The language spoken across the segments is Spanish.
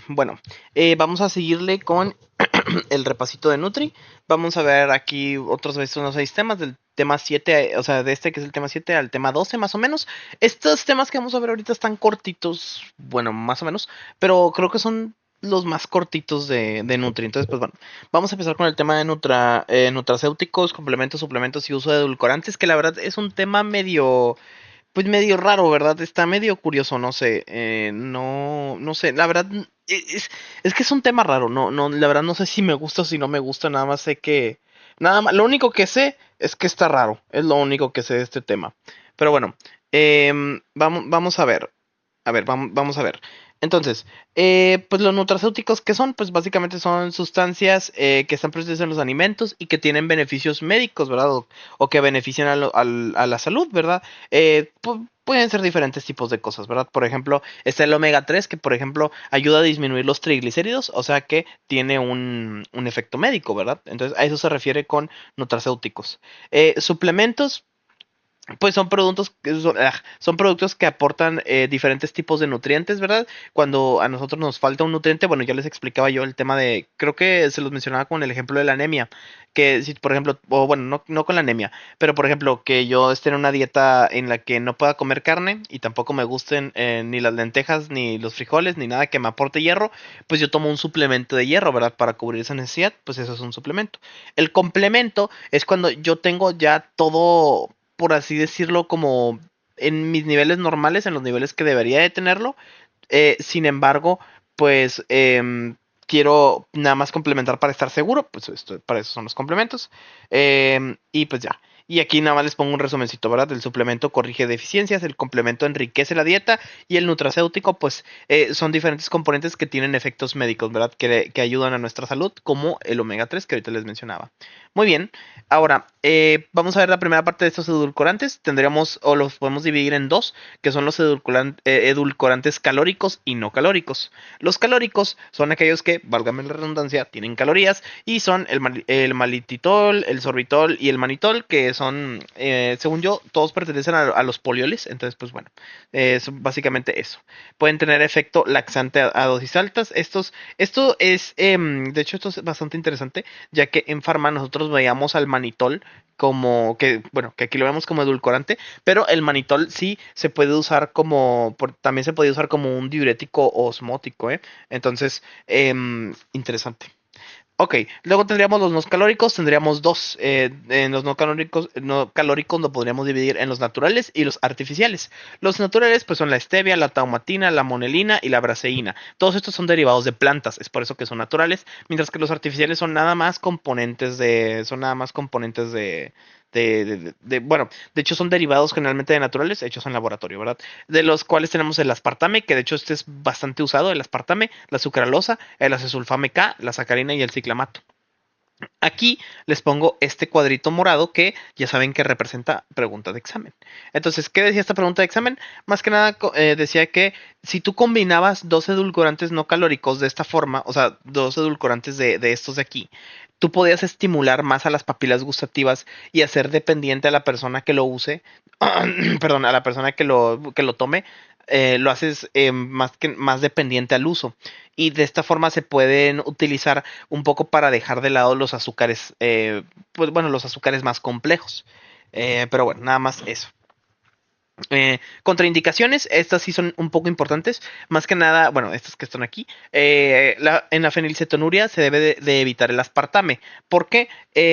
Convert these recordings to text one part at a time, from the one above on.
Bueno, vamos a seguirle con el repasito de Nutri. Vamos a ver aquí otros veces unos 6 temas del tema 7, o sea, de este que es el tema 7 al tema 12 más o menos. Estos temas que vamos a ver ahorita están cortitos, bueno, más o menos, pero creo que son los más cortitos de Nutri. Entonces, pues bueno, vamos a empezar con el tema de nutracéuticos, complementos, suplementos y uso de edulcorantes, que la verdad es un tema medio pues medio raro, ¿verdad? Está medio curioso, no sé, no sé, la verdad es que es un tema raro, la verdad no sé si me gusta o si no me gusta, nada más sé que, nada más, lo único que sé es que está raro, es lo único que sé de este tema. Pero bueno, vamos a ver, vamos a ver. Entonces, pues los nutracéuticos, ¿qué son? Pues básicamente son sustancias que están presentes en los alimentos y que tienen beneficios médicos, ¿verdad? O que benefician a la salud, ¿verdad? Pueden ser diferentes tipos de cosas, ¿verdad? Por ejemplo, está el omega 3 que por ejemplo ayuda a disminuir los triglicéridos, o sea que tiene un efecto médico, ¿verdad? Entonces a eso se refiere con nutracéuticos. Suplementos, pues son productos son productos que aportan diferentes tipos de nutrientes, ¿verdad? Cuando a nosotros nos falta un nutriente, bueno, ya les explicaba yo el tema de, creo que se los mencionaba con el ejemplo de la anemia, que si por ejemplo, o bueno, no con la anemia, pero por ejemplo, que yo esté en una dieta en la que no pueda comer carne y tampoco me gusten ni las lentejas, ni los frijoles, ni nada que me aporte hierro, pues yo tomo un suplemento de hierro, ¿verdad? Para cubrir esa necesidad, pues eso es un suplemento. El complemento es cuando yo tengo ya todo, por así decirlo, como en mis niveles normales, en los niveles que debería de tenerlo. Sin embargo, pues quiero nada más complementar para estar seguro, pues para eso son los complementos. Y pues ya. Y aquí nada más les pongo un resumencito, ¿verdad? El suplemento corrige deficiencias, el complemento enriquece la dieta y el nutracéutico, pues son diferentes componentes que tienen efectos médicos, ¿verdad? Que ayudan a nuestra salud, como el omega 3 que ahorita les mencionaba. Muy bien, ahora vamos a ver la primera parte de estos edulcorantes. Tendríamos, o los podemos dividir en dos, que son los edulcorantes calóricos y no calóricos. Los calóricos son aquellos que, válgame la redundancia, tienen calorías y son el malititol, el sorbitol y el manitol, que son, según yo, todos pertenecen a los polioles. Entonces, pues bueno, son básicamente eso. Pueden tener efecto laxante a dosis altas. Esto es, de hecho, esto es bastante interesante, ya que en Pharma nosotros veíamos al manitol como que, bueno, que aquí lo vemos como edulcorante, pero el manitol sí se puede usar como, también se puede usar como un diurético osmótico, ¿eh? Entonces, interesante. Ok, luego tendríamos los no calóricos, tendríamos dos. En los no calóricos lo podríamos dividir en los naturales y los artificiales. Los naturales pues son la stevia, la taumatina, la monelina y la braseína. Todos estos son derivados de plantas, es por eso que son naturales, mientras que los artificiales son nada más componentes bueno, de hecho son derivados generalmente de naturales hechos en laboratorio, ¿verdad? De los cuales tenemos el aspartame, que de hecho este es bastante usado, el aspartame, la sucralosa, el acesulfame K, la sacarina y el ciclamato. Aquí les pongo este cuadrito morado que ya saben que representa pregunta de examen. Entonces, ¿qué decía esta pregunta de examen? Más que nada decía que si tú combinabas dos edulcorantes no calóricos de esta forma, o sea, dos edulcorantes de estos de aquí, tú podías estimular más a las papilas gustativas y hacer dependiente a la persona que lo use, perdón, a la persona que lo tome, lo haces más dependiente al uso. Y de esta forma se pueden utilizar un poco para dejar de lado los azúcares, pues bueno, los azúcares más complejos. Pero bueno, nada más eso. Contraindicaciones, estas sí son un poco importantes, más que nada, bueno, estas que están aquí, en la fenilcetonuria se debe de evitar el aspartame. ¿Por qué?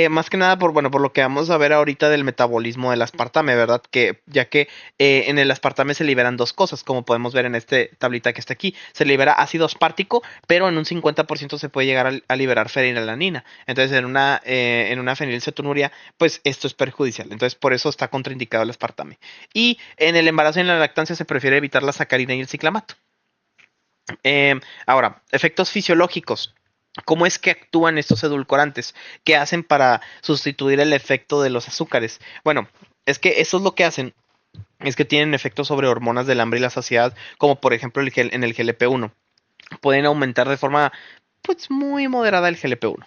Más que nada bueno, por lo que vamos a ver ahorita del metabolismo del aspartame, ¿verdad? Que ya que en el aspartame se liberan dos cosas, como podemos ver en esta tablita que está aquí, se libera ácido aspartico, pero en un 50% se puede llegar a liberar fenilalanina. Entonces, en una fenilcetonuria, pues esto es perjudicial. Entonces, por eso está contraindicado el aspartame. Y en el embarazo y en la lactancia se prefiere evitar la sacarina y el ciclamato. Ahora, efectos fisiológicos. ¿Cómo es que actúan estos edulcorantes? ¿Qué hacen para sustituir el efecto de los azúcares? Bueno, es que eso es lo que hacen, es que tienen efectos sobre hormonas del hambre y la saciedad, como por ejemplo en el GLP-1. Pueden aumentar de forma pues muy moderada el GLP-1.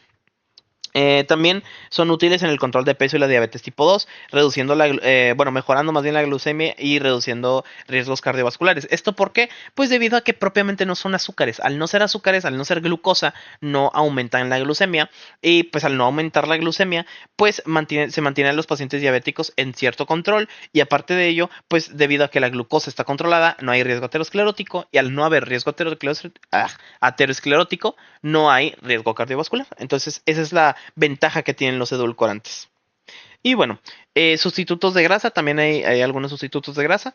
También son útiles en el control de peso y la diabetes tipo 2, reduciendo mejorando más bien la glucemia y reduciendo riesgos cardiovasculares. ¿Esto por qué? Pues debido a que propiamente no son azúcares. Al no ser azúcares, al no ser glucosa, no aumentan la glucemia. Y pues al no aumentar la glucemia, pues se mantienen los pacientes diabéticos en cierto control. Y aparte de ello, pues debido a que la glucosa está controlada, no hay riesgo aterosclerótico. Y al no haber riesgo aterosclerótico, no hay riesgo cardiovascular. Entonces, esa es la ventaja que tienen los edulcorantes. Y bueno, sustitutos de grasa, también hay algunos sustitutos de grasa.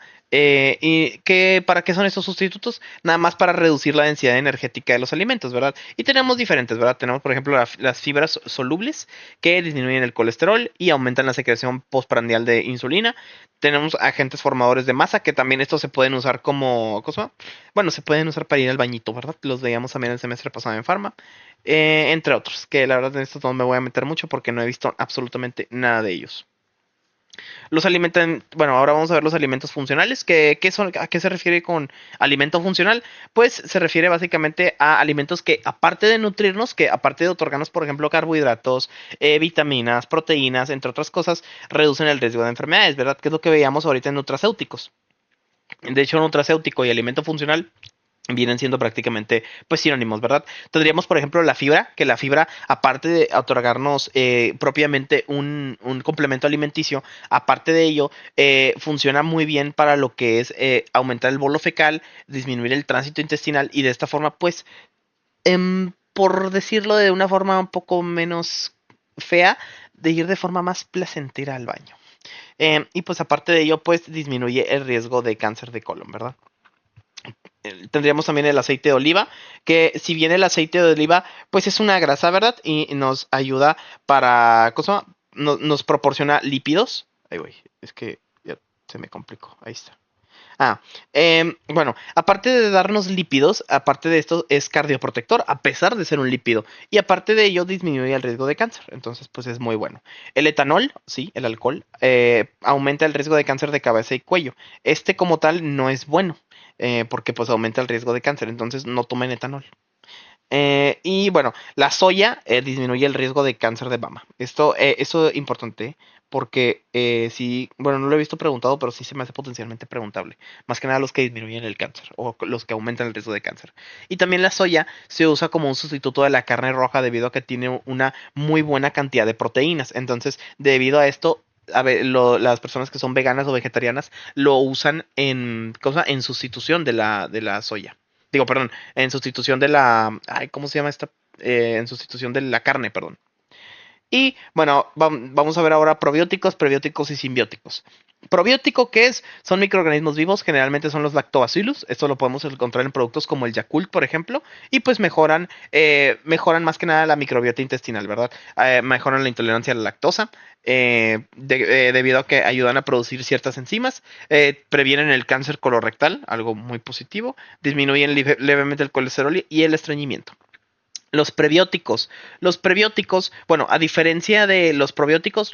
¿Para qué son estos sustitutos? Nada más para reducir la densidad energética de los alimentos, ¿verdad? Y tenemos diferentes, ¿verdad? Tenemos, por ejemplo, las fibras solubles que disminuyen el colesterol y aumentan la secreción postprandial de insulina. Tenemos agentes formadores de masa, que también estos se pueden usar como cosa. Bueno, se pueden usar para ir al bañito, ¿verdad? Los veíamos también el semestre pasado en Pharma. Entre otros, que la verdad en estos no me voy a meter mucho porque no he visto absolutamente nada de ellos. Los alimentan, bueno, ahora vamos a ver los alimentos funcionales. ¿A qué se refiere con alimento funcional? Pues se refiere básicamente a alimentos que aparte de nutrirnos, que aparte de otorgarnos, por ejemplo, carbohidratos, vitaminas, proteínas, entre otras cosas, reducen el riesgo de enfermedades, ¿verdad? Que es lo que veíamos ahorita en nutracéuticos. De hecho, nutracéutico y alimento funcional vienen siendo prácticamente pues sinónimos, ¿verdad? Tendríamos, por ejemplo, la fibra, que la fibra, aparte de otorgarnos propiamente un complemento alimenticio, aparte de ello, funciona muy bien para lo que es aumentar el bolo fecal, disminuir el tránsito intestinal y de esta forma, pues, por decirlo de una forma un poco menos fea, de ir de forma más placentera al baño. Y pues aparte de ello, pues disminuye el riesgo de cáncer de colon, ¿verdad? Tendríamos también el aceite de oliva, que si bien el aceite de oliva, pues es una grasa, ¿verdad? Y nos ayuda para, cosa, nos proporciona lípidos. Ahí voy, es que ya se me complicó, ahí está. Bueno, aparte de darnos lípidos, aparte de esto es cardioprotector, a pesar de ser un lípido. Y aparte de ello disminuye el riesgo de cáncer. Entonces, pues es muy bueno. El etanol, sí, el alcohol, aumenta el riesgo de cáncer de cabeza y cuello. Este como tal no es bueno, porque pues aumenta el riesgo de cáncer. Entonces no tomen etanol. Y bueno, la soya disminuye el riesgo de cáncer de mama. Eso es importante porque sí, bueno, no lo he visto preguntado, pero sí se me hace potencialmente preguntable. Más que nada los que disminuyen el cáncer o los que aumentan el riesgo de cáncer. Y también la soya se usa como un sustituto de la carne roja debido a que tiene una muy buena cantidad de proteínas. Entonces, debido a esto, las personas que son veganas o vegetarianas lo usan en sustitución de la soya. Digo, perdón, en sustitución de la. Ay, ¿cómo se llama esta? En sustitución de la carne, perdón. Y bueno, vamos a ver ahora probióticos, prebióticos y simbióticos. Probiótico, ¿qué es? Son microorganismos vivos, generalmente son los lactobacillus. Esto lo podemos encontrar en productos como el Yakult, por ejemplo. Y pues mejoran más que nada la microbiota intestinal, ¿verdad? Mejoran la intolerancia a la lactosa, debido a que ayudan a producir ciertas enzimas. Previenen el cáncer colorectal, algo muy positivo. Disminuyen levemente el colesterol y el estreñimiento. Los prebióticos. Los prebióticos, bueno, a diferencia de los probióticos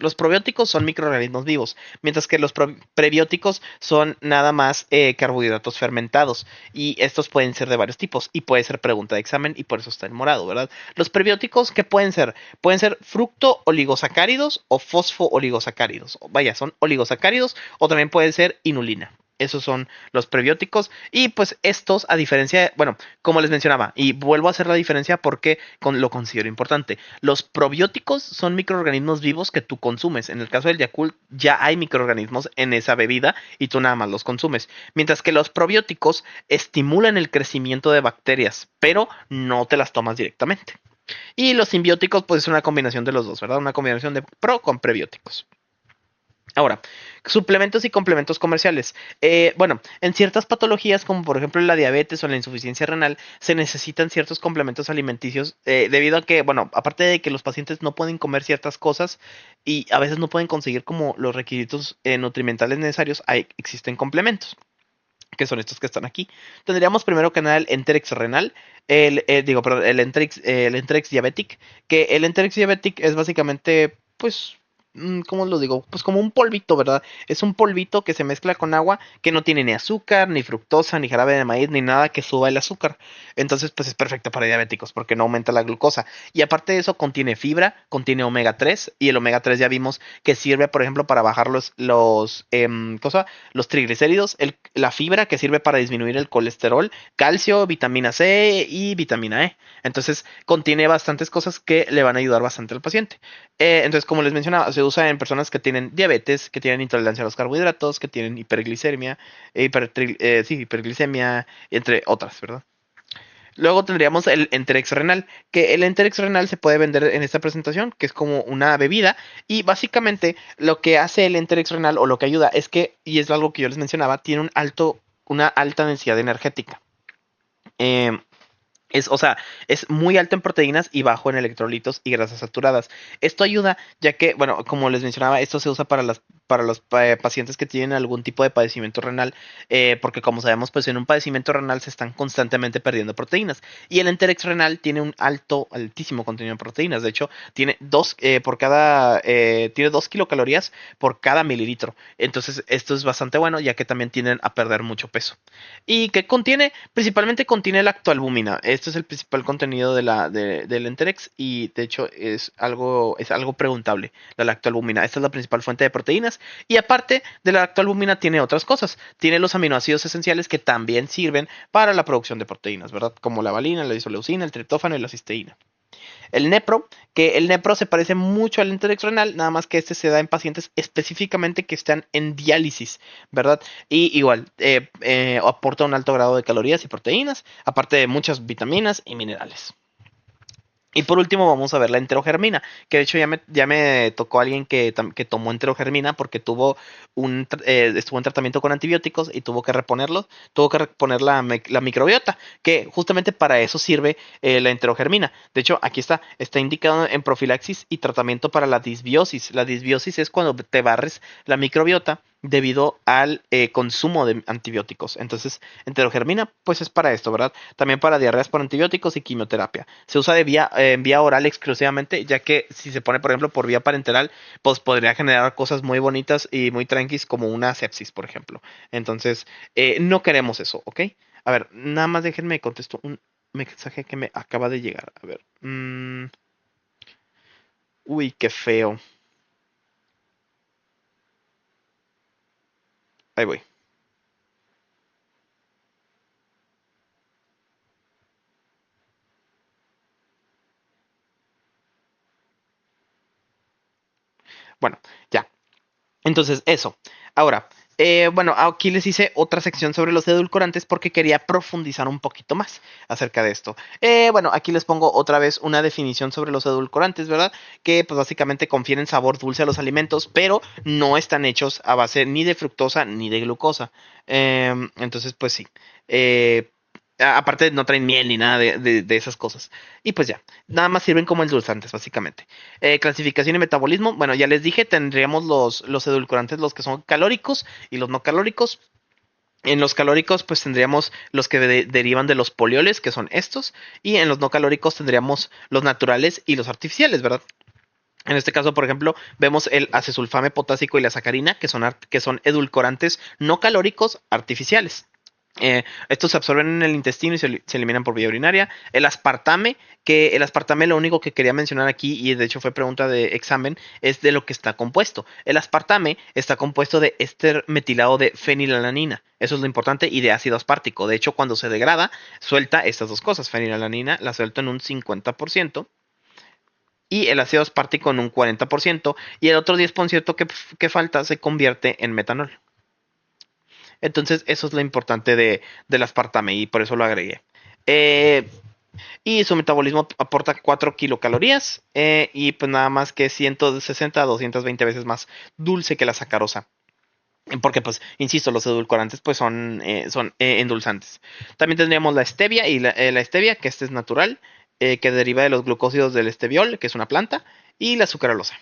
son microorganismos vivos, mientras que los prebióticos son nada más carbohidratos fermentados. Y estos pueden ser de varios tipos. Y puede ser pregunta de examen y por eso está en morado, ¿verdad? Los prebióticos, ¿qué pueden ser? Pueden ser fructo oligosacáridos o fosfo oligosacáridos. Vaya, son oligosacáridos o también pueden ser inulina. Esos son los prebióticos. Y pues estos, a diferencia bueno, como les mencionaba, y vuelvo a hacer la diferencia porque lo considero importante. Los probióticos son microorganismos vivos que tú consumes. En el caso del Yakult, ya hay microorganismos en esa bebida y tú nada más los consumes. Mientras que los probióticos estimulan el crecimiento de bacterias, pero no te las tomas directamente. Y los simbióticos, pues es una combinación de los dos, ¿verdad? Una combinación de pro con prebióticos. Ahora, suplementos y complementos comerciales. Bueno, en ciertas patologías, como por ejemplo la diabetes o la insuficiencia renal, se necesitan ciertos complementos alimenticios debido a que, bueno, aparte de que los pacientes no pueden comer ciertas cosas y a veces no pueden conseguir como los requisitos nutrimentales necesarios, existen complementos, que son estos que están aquí. Tendríamos primero que nada el Enterex renal, perdón, el Enterex Diabetic, que el Enterex Diabetic es básicamente, pues, ¿cómo lo digo? Pues como un polvito, ¿verdad? Es un polvito que se mezcla con agua que no tiene ni azúcar, ni fructosa, ni jarabe de maíz, ni nada que suba el azúcar. Entonces, pues es perfecto para diabéticos porque no aumenta la glucosa. Y aparte de eso, contiene fibra, contiene omega 3 y el omega 3 ya vimos que sirve, por ejemplo, para bajar los triglicéridos, la fibra que sirve para disminuir el colesterol, calcio, vitamina C y vitamina E. Entonces, contiene bastantes cosas que le van a ayudar bastante al paciente. Entonces, como les mencionaba, se usa en personas que tienen diabetes, que tienen intolerancia a los carbohidratos, que tienen hiperglicemia, sí, hiperglicemia, entre otras, ¿verdad? Luego tendríamos el Enterex renal, que el Enterex renal se puede vender en esta presentación, que es como una bebida, y básicamente lo que hace el Enterex renal o lo que ayuda es que, y es algo que yo les mencionaba, tiene una alta densidad energética. Eh, o sea, es muy alto en proteínas y bajo en electrolitos y grasas saturadas. Esto ayuda, ya que, bueno, como les mencionaba, esto se usa para los pacientes que tienen algún tipo de padecimiento renal, porque como sabemos, pues en un padecimiento renal se están constantemente perdiendo proteínas. Y el Enterex renal tiene un altísimo contenido de proteínas. De hecho, tiene 2 kilocalorías por cada mililitro. Entonces, esto es bastante bueno, ya que también tienden a perder mucho peso. Y que principalmente contiene lactoalbúmina. Este es el principal contenido del Enterex y de hecho es algo preguntable, la lactoalbúmina. Esta es la principal fuente de proteínas y aparte de la lactoalbúmina tiene otras cosas. Tiene los aminoácidos esenciales que también sirven para la producción de proteínas, ¿verdad? Como la valina, la isoleucina, el triptófano y la cisteína. El Nepro, que el Nepro se parece mucho al Enterex renal, nada más que este se da en pacientes específicamente que están en diálisis, ¿verdad? Y igual, aporta un alto grado de calorías y proteínas, aparte de muchas vitaminas y minerales. Y por último vamos a ver la enterogermina, que de hecho ya me tocó alguien que tomó enterogermina porque estuvo en tratamiento con antibióticos y tuvo que reponer la microbiota, que justamente para eso sirve la enterogermina. De hecho, aquí está indicado en profilaxis y tratamiento para la disbiosis. La disbiosis es cuando te barres la microbiota debido al consumo de antibióticos. Entonces, enterogermina, pues es para esto, ¿verdad? También para diarreas por antibióticos y quimioterapia. Se usa en vía oral exclusivamente, ya que si se pone, por ejemplo, por vía parenteral, pues podría generar cosas muy bonitas y muy tranquis como una sepsis, por ejemplo. Entonces, no queremos eso, ¿ok? A ver, nada más déjenme contesto un mensaje que me acaba de llegar. A ver. Uy, qué feo. Ahí voy. Bueno, ya. Entonces, eso. Ahora, bueno, aquí les hice otra sección sobre los edulcorantes porque quería profundizar un poquito más acerca de esto. Bueno, aquí les pongo otra vez una definición sobre los edulcorantes, ¿verdad? Que pues básicamente confieren sabor dulce a los alimentos, pero no están hechos a base ni de fructosa ni de glucosa. Entonces, pues sí. Eh, Aparte no traen miel ni nada de esas cosas. Y pues ya, nada más sirven como endulzantes, básicamente. Clasificación y metabolismo. Bueno, ya les dije, tendríamos los edulcorantes, los que son calóricos y los no calóricos. En los calóricos, pues tendríamos los que derivan de los polioles, que son estos. Y en los no calóricos tendríamos los naturales y los artificiales, ¿verdad? En este caso, por ejemplo, vemos el acesulfame potásico y la sacarina, que son edulcorantes no calóricos artificiales. Estos se absorben en el intestino y se eliminan por vía urinaria. El aspartame, que el aspartame lo único que quería mencionar aquí, y de hecho fue pregunta de examen, es de lo que está compuesto. El aspartame está compuesto de éster metilado de fenilalanina. Eso es lo importante, y de ácido aspartico. De hecho, cuando se degrada, suelta estas dos cosas. Fenilalanina la suelta en un 50% y el ácido aspartico en un 40%, y el otro 10% que falta se convierte en metanol. Entonces, eso es lo importante del aspartame y por eso lo agregué. Eh, y su metabolismo aporta 4 kilocalorías y pues nada más que 160 a 220 veces más dulce que la sacarosa. Porque pues, insisto, los edulcorantes pues son endulzantes. También tendríamos la stevia la stevia, que este es natural, que deriva de los glucósidos del esteviol, que es una planta, y la sucralosa.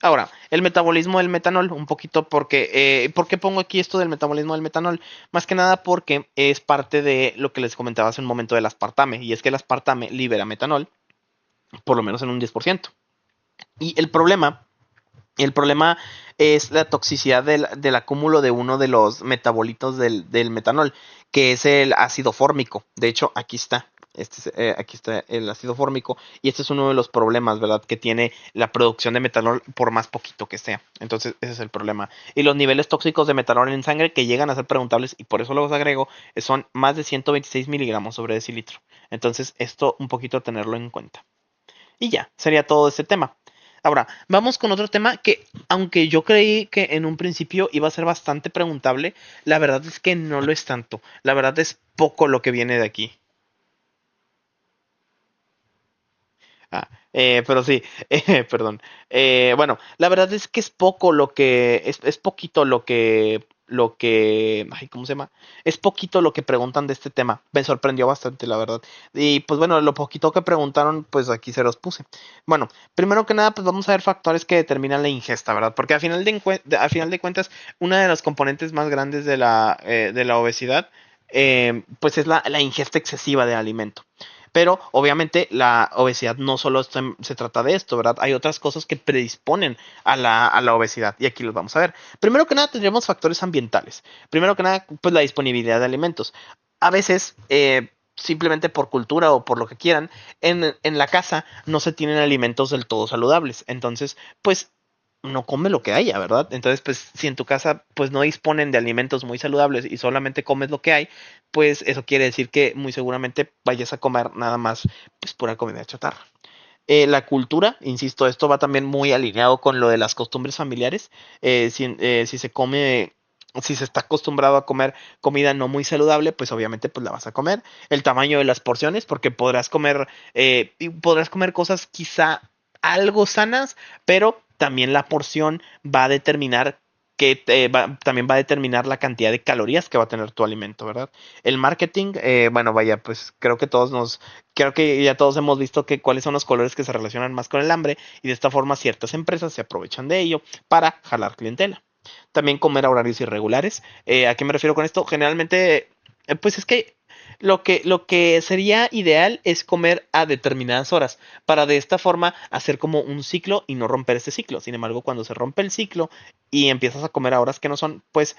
Ahora, el metabolismo del metanol, un poquito porque, ¿por qué pongo aquí esto del metabolismo del metanol? Más que nada porque es parte de lo que les comentaba hace un momento del aspartame, y es que el aspartame libera metanol, por lo menos en un 10%. Y el problema El problema es la toxicidad del acúmulo de uno de los metabolitos del metanol, que es el ácido fórmico. De hecho, aquí está. Aquí está el ácido fórmico y este es uno de los problemas, ¿verdad? Que tiene la producción de metanol por más poquito que sea. Entonces, ese es el problema. Y los niveles tóxicos de metanol en sangre que llegan a ser preguntables, y por eso los agrego, son más de 126 miligramos sobre decilitro. Entonces, esto un poquito tenerlo en cuenta. Y ya, sería todo este tema. Ahora, vamos con otro tema que, aunque yo creí que en un principio iba a ser bastante preguntable, la verdad es que no lo es tanto. La verdad es poco lo que viene de aquí. Pero sí, perdón. Bueno, la verdad es que es poco lo que, es poquito ay, ¿cómo se llama? Es poquito lo que preguntan de este tema. Me sorprendió bastante, la verdad. Y pues bueno, lo poquito que preguntaron, pues aquí se los puse. Bueno, primero que nada, pues vamos a ver factores que determinan la ingesta, ¿verdad? Porque al final de cuentas, una de los componentes más grandes de la obesidad, pues es la ingesta excesiva de alimento. Pero obviamente la obesidad no solo se trata de esto, ¿verdad? Hay otras cosas que predisponen a la obesidad y aquí los vamos a ver. Primero que nada tendríamos factores ambientales. Primero que nada, pues la disponibilidad de alimentos. A veces, simplemente por cultura o por lo que quieran, en la casa no se tienen alimentos del todo saludables. Entonces, pues no come lo que haya, ¿verdad? Entonces, pues si en tu casa pues no disponen de alimentos muy saludables y solamente comes lo que hay, pues eso quiere decir que muy seguramente vayas a comer nada más pues pura comida chatarra. La cultura, insisto, esto va también muy alineado con lo de las costumbres familiares. Si se come, si se está acostumbrado a comer comida no muy saludable, pues obviamente pues la vas a comer. El tamaño de las porciones, porque podrás comer cosas quizá algo sanas, pero también la porción va a determinar también va a determinar la cantidad de calorías que va a tener tu alimento, ¿verdad? El marketing, bueno, vaya, pues creo que ya todos hemos visto que cuáles son los colores que se relacionan más con el hambre y de esta forma ciertas empresas se aprovechan de ello para jalar clientela. También comer a horarios irregulares. ¿A qué me refiero con esto? Generalmente, pues es que lo que sería ideal es comer a determinadas horas para de esta forma hacer como un ciclo y no romper este ciclo. Sin embargo, cuando se rompe el ciclo y empiezas a comer a horas que no son, pues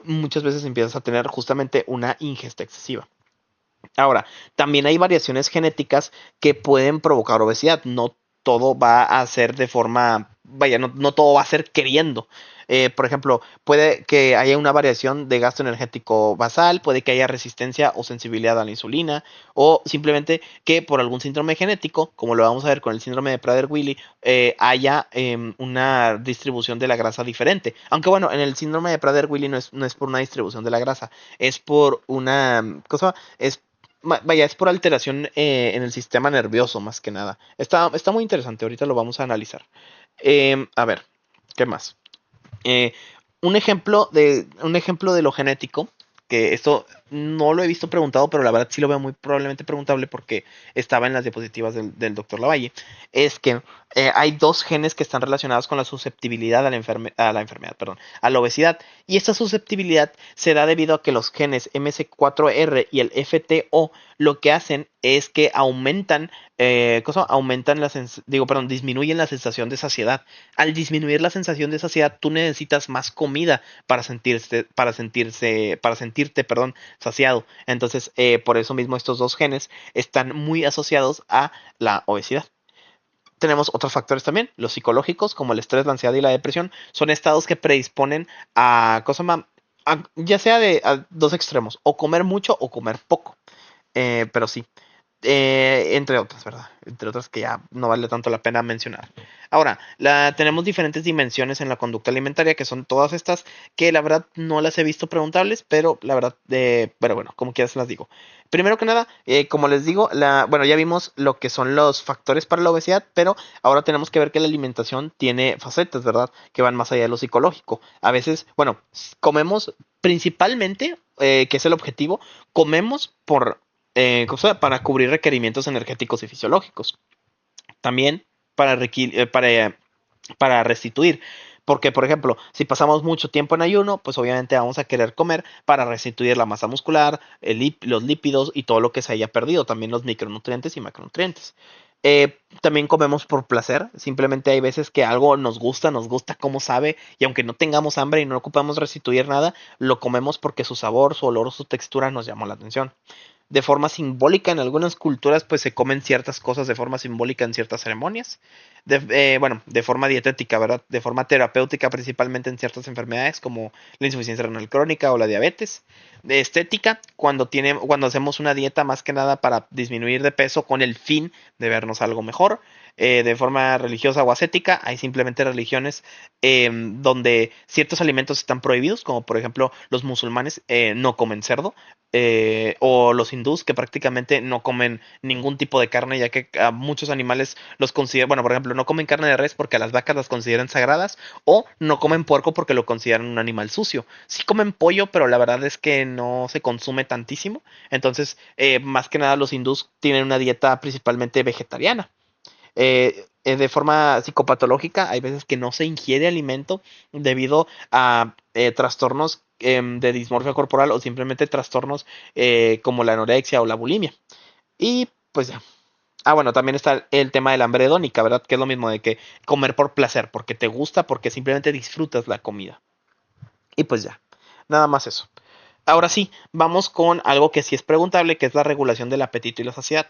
muchas veces empiezas a tener justamente una ingesta excesiva. Ahora, también hay variaciones genéticas que pueden provocar obesidad. No todo va a ser de forma, vaya, no todo va a ser queriendo. Por ejemplo, puede que haya una variación de gasto energético basal, puede que haya resistencia o sensibilidad a la insulina, o simplemente que por algún síndrome genético, como lo vamos a ver con el síndrome de Prader-Willi, haya una distribución de la grasa diferente. Aunque bueno, en el síndrome de Prader-Willi no es por una distribución de la grasa, es por una cosa, es vaya, es por alteración en el sistema nervioso más que nada. Está muy interesante, ahorita lo vamos a analizar. A ver, ¿qué más? Eh, un ejemplo de lo genético, que esto no lo he visto preguntado, pero la verdad sí lo veo muy probablemente preguntable porque estaba en las diapositivas del doctor Lavalle, es que hay dos genes que están relacionados con la susceptibilidad a la enfermedad, perdón, a la obesidad. Y esta susceptibilidad se da debido a que los genes MC4R y el FTO lo que hacen es que disminuyen la sensación de saciedad. Al disminuir la sensación de saciedad, tú necesitas más comida para sentirte, perdón, saciado. Entonces, por eso mismo estos dos genes están muy asociados a la obesidad. Tenemos otros factores también, los psicológicos, como el estrés, la ansiedad y la depresión, son estados que predisponen a cosas más, ya sea de a dos extremos, o comer mucho o comer poco. Pero sí, entre otras, ¿verdad? Entre otras que ya no vale tanto la pena mencionar. Ahora, tenemos diferentes dimensiones en la conducta alimentaria, que son todas estas, que la verdad no las he visto preguntables, pero la verdad, pero bueno, como quieras las digo. Primero que nada, como les digo, bueno, ya vimos lo que son los factores para la obesidad, pero ahora tenemos que ver que la alimentación tiene facetas, ¿verdad? Que van más allá de lo psicológico. A veces, bueno, comemos principalmente, que es el objetivo, comemos para cubrir requerimientos energéticos y fisiológicos. También para restituir. Porque, por ejemplo, si pasamos mucho tiempo en ayuno, pues obviamente vamos a querer comer para restituir la masa muscular, los lípidos y todo lo que se haya perdido, también los micronutrientes y macronutrientes. También comemos por placer, simplemente hay veces que algo nos gusta cómo sabe, y aunque no tengamos hambre y no ocupamos restituir nada, lo comemos porque su sabor, su olor o su textura nos llamó la atención. De forma simbólica, en algunas culturas pues se comen ciertas cosas de forma simbólica en ciertas ceremonias. Bueno, de forma dietética, ¿verdad? De forma terapéutica, principalmente en ciertas enfermedades como la insuficiencia renal crónica o la diabetes. De estética, cuando hacemos una dieta más que nada para disminuir de peso con el fin de vernos algo mejor. De forma religiosa o ascética, hay simplemente religiones donde ciertos alimentos están prohibidos, como por ejemplo los musulmanes no comen cerdo, o los hindús que prácticamente no comen ningún tipo de carne, ya que a muchos animales los consideran, bueno, por ejemplo, no comen carne de res porque a las vacas las consideran sagradas, o no comen puerco porque lo consideran un animal sucio. Sí comen pollo, pero la verdad es que no se consume tantísimo. Entonces, más que nada los hindús tienen una dieta principalmente vegetariana. De forma psicopatológica, hay veces que no se ingiere alimento debido a trastornos de dismorfia corporal o simplemente trastornos como la anorexia o la bulimia. Y pues ya. Ah, bueno, también está el tema de la hambre hedónica, ¿verdad? Que es lo mismo de que comer por placer, porque te gusta, porque simplemente disfrutas la comida. Y pues ya. Nada más eso. Ahora sí, vamos con algo que sí es preguntable, que es la regulación del apetito y la saciedad.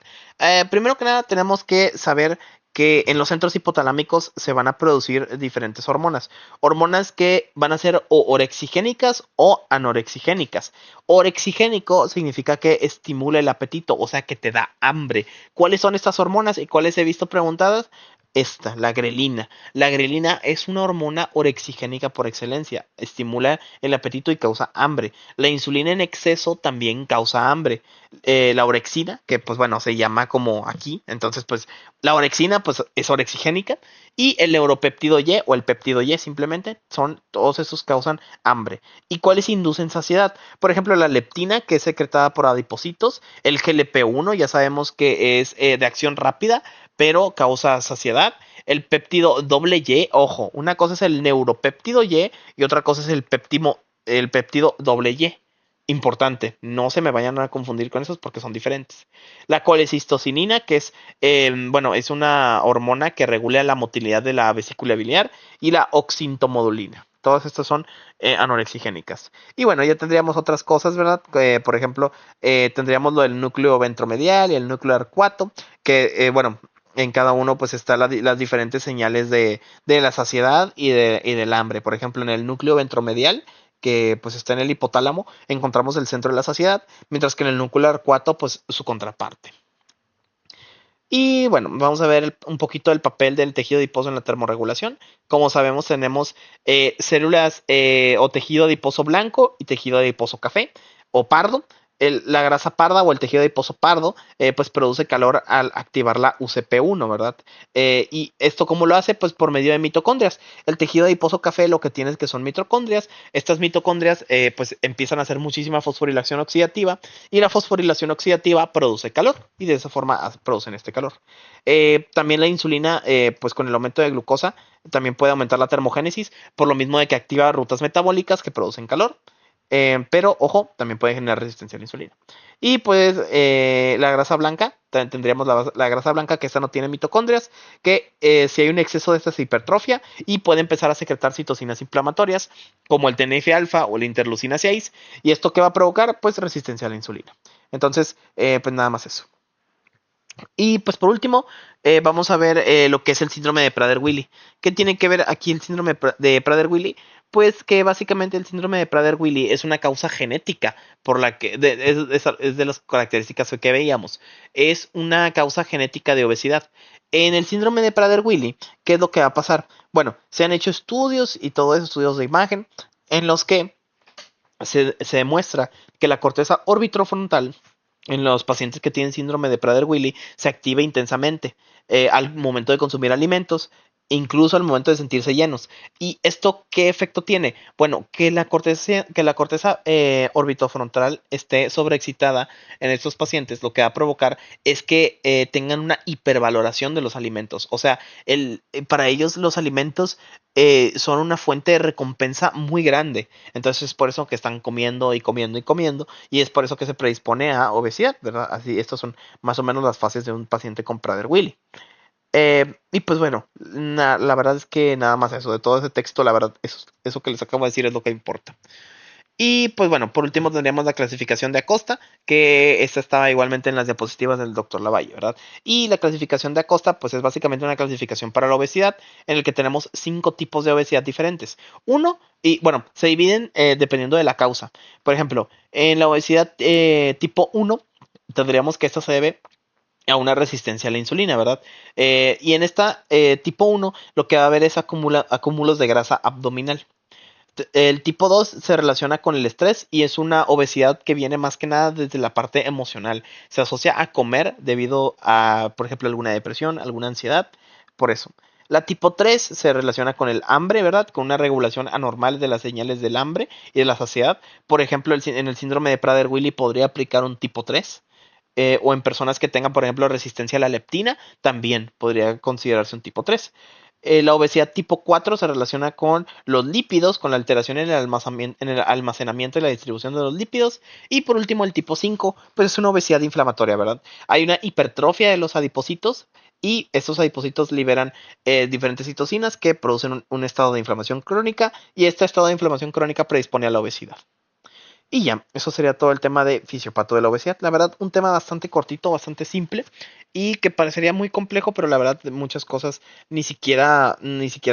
Primero que nada, tenemos que saber que en los centros hipotalámicos se van a producir diferentes hormonas. Hormonas que van a ser o orexigénicas o anorexigénicas. Orexigénico significa que estimula el apetito, o sea que te da hambre. ¿Cuáles son estas hormonas y cuáles he visto preguntadas? Esta, la grelina. La grelina es una hormona orexigénica por excelencia. Estimula el apetito y causa hambre. La insulina en exceso también causa hambre. La orexina, que pues bueno, se llama como aquí. Entonces, pues la orexina pues es orexigénica. Y el neuropéptido Y o el péptido Y simplemente son, todos esos causan hambre. ¿Y cuáles inducen saciedad? Por ejemplo, la leptina, que es secretada por adipocitos. El GLP-1, ya sabemos que es de acción rápida, pero causa saciedad. El péptido doble Y, ojo, una cosa es el neuropéptido y otra cosa es el péptido doble Y. Importante, no se me vayan a confundir con esos porque son diferentes. La colecistocinina, que es, bueno, es una hormona que regula la motilidad de la vesícula biliar, y la oxintomodulina. Todas estas son anorexigénicas. Y bueno, ya tendríamos otras cosas, ¿verdad? Por ejemplo, tendríamos lo del núcleo ventromedial y el núcleo arcuato, que, bueno, en cada uno pues está las diferentes señales de la saciedad y del hambre. Por ejemplo, en el núcleo ventromedial, que pues está en el hipotálamo, encontramos el centro de la saciedad, mientras que en el núcleo arcuato pues su contraparte. Y bueno, vamos a ver un poquito el papel del tejido adiposo en la termorregulación. Como sabemos, tenemos células o tejido adiposo blanco y tejido adiposo café o pardo. La grasa parda o el tejido adiposo pardo pues produce calor al activar la UCP1, ¿verdad? ¿Y esto cómo lo hace? Pues por medio de mitocondrias. El tejido adiposo café lo que tiene es que son mitocondrias. Estas mitocondrias pues empiezan a hacer muchísima fosforilación oxidativa, y la fosforilación oxidativa produce calor y de esa forma producen este calor. También la insulina, pues con el aumento de glucosa, también puede aumentar la termogénesis, por lo mismo de que activa rutas metabólicas que producen calor. Pero, ojo, también puede generar resistencia a la insulina. Y pues la grasa blanca, tendríamos la grasa blanca, que esta no tiene mitocondrias, que si hay un exceso de esta se hipertrofia y puede empezar a secretar citocinas inflamatorias, como el TNF-alfa o la interleucina 6, y esto que va a provocar, pues resistencia a la insulina. Entonces, pues nada más eso. Y pues por último, vamos a ver lo que es el síndrome de Prader-Willi. ¿Qué tiene que ver aquí el síndrome de Prader-Willi? Pues que básicamente el síndrome de Prader-Willi es una causa genética por la que es de las características que veíamos. Es una causa genética de obesidad. En el síndrome de Prader-Willi, ¿qué es lo que va a pasar? Bueno, se han hecho estudios y todo eso, estudios de imagen, en los que se demuestra que la corteza orbitofrontal en los pacientes que tienen síndrome de Prader-Willi se activa intensamente al momento de consumir alimentos, incluso al momento de sentirse llenos. ¿Y esto qué efecto tiene? Bueno, que la corteza orbitofrontal esté sobreexcitada en estos pacientes, lo que va a provocar es que tengan una hipervaloración de los alimentos. O sea, para ellos los alimentos son una fuente de recompensa muy grande. Entonces es por eso que están comiendo y comiendo y comiendo, y es por eso que se predispone a obesidad, ¿verdad? Así, estas son más o menos las fases de un paciente con Prader-Willi. Y pues bueno, la verdad es que nada más eso, de todo ese texto, la verdad, eso que les acabo de decir es lo que importa. Y pues bueno, por último tendríamos la clasificación de Acosta, que esta estaba igualmente en las diapositivas del doctor Lavalle, ¿verdad? Y la clasificación de Acosta, pues es básicamente una clasificación para la obesidad, en el que tenemos 5 tipos de obesidad diferentes. Uno, y bueno, se dividen dependiendo de la causa. Por ejemplo, en la obesidad tipo 1, tendríamos que esta se debe a una resistencia a la insulina, ¿verdad? Y en esta tipo 1 lo que va a haber es acúmulos de grasa abdominal. El tipo 2 se relaciona con el estrés y es una obesidad que viene más que nada desde la parte emocional. Se asocia a comer debido a, por ejemplo, alguna depresión, alguna ansiedad, por eso. La tipo 3 se relaciona con el hambre, ¿verdad? Con una regulación anormal de las señales del hambre y de la saciedad. Por ejemplo, en el síndrome de Prader-Willi podría aplicar un tipo 3 o en personas que tengan, por ejemplo, resistencia a la leptina, también podría considerarse un tipo 3. La obesidad tipo 4 se relaciona con los lípidos, con la alteración en el almacenamiento y la distribución de los lípidos. Y por último, el tipo 5, pues es una obesidad inflamatoria, ¿verdad? Hay una hipertrofia de los adipocitos y estos adipocitos liberan diferentes citocinas que producen un estado de inflamación crónica y este estado de inflamación crónica predispone a la obesidad. Y ya, eso sería todo el tema de fisiopato de la obesidad. La verdad, un tema bastante cortito, bastante simple y que parecería muy complejo, pero la verdad muchas cosas ni siquiera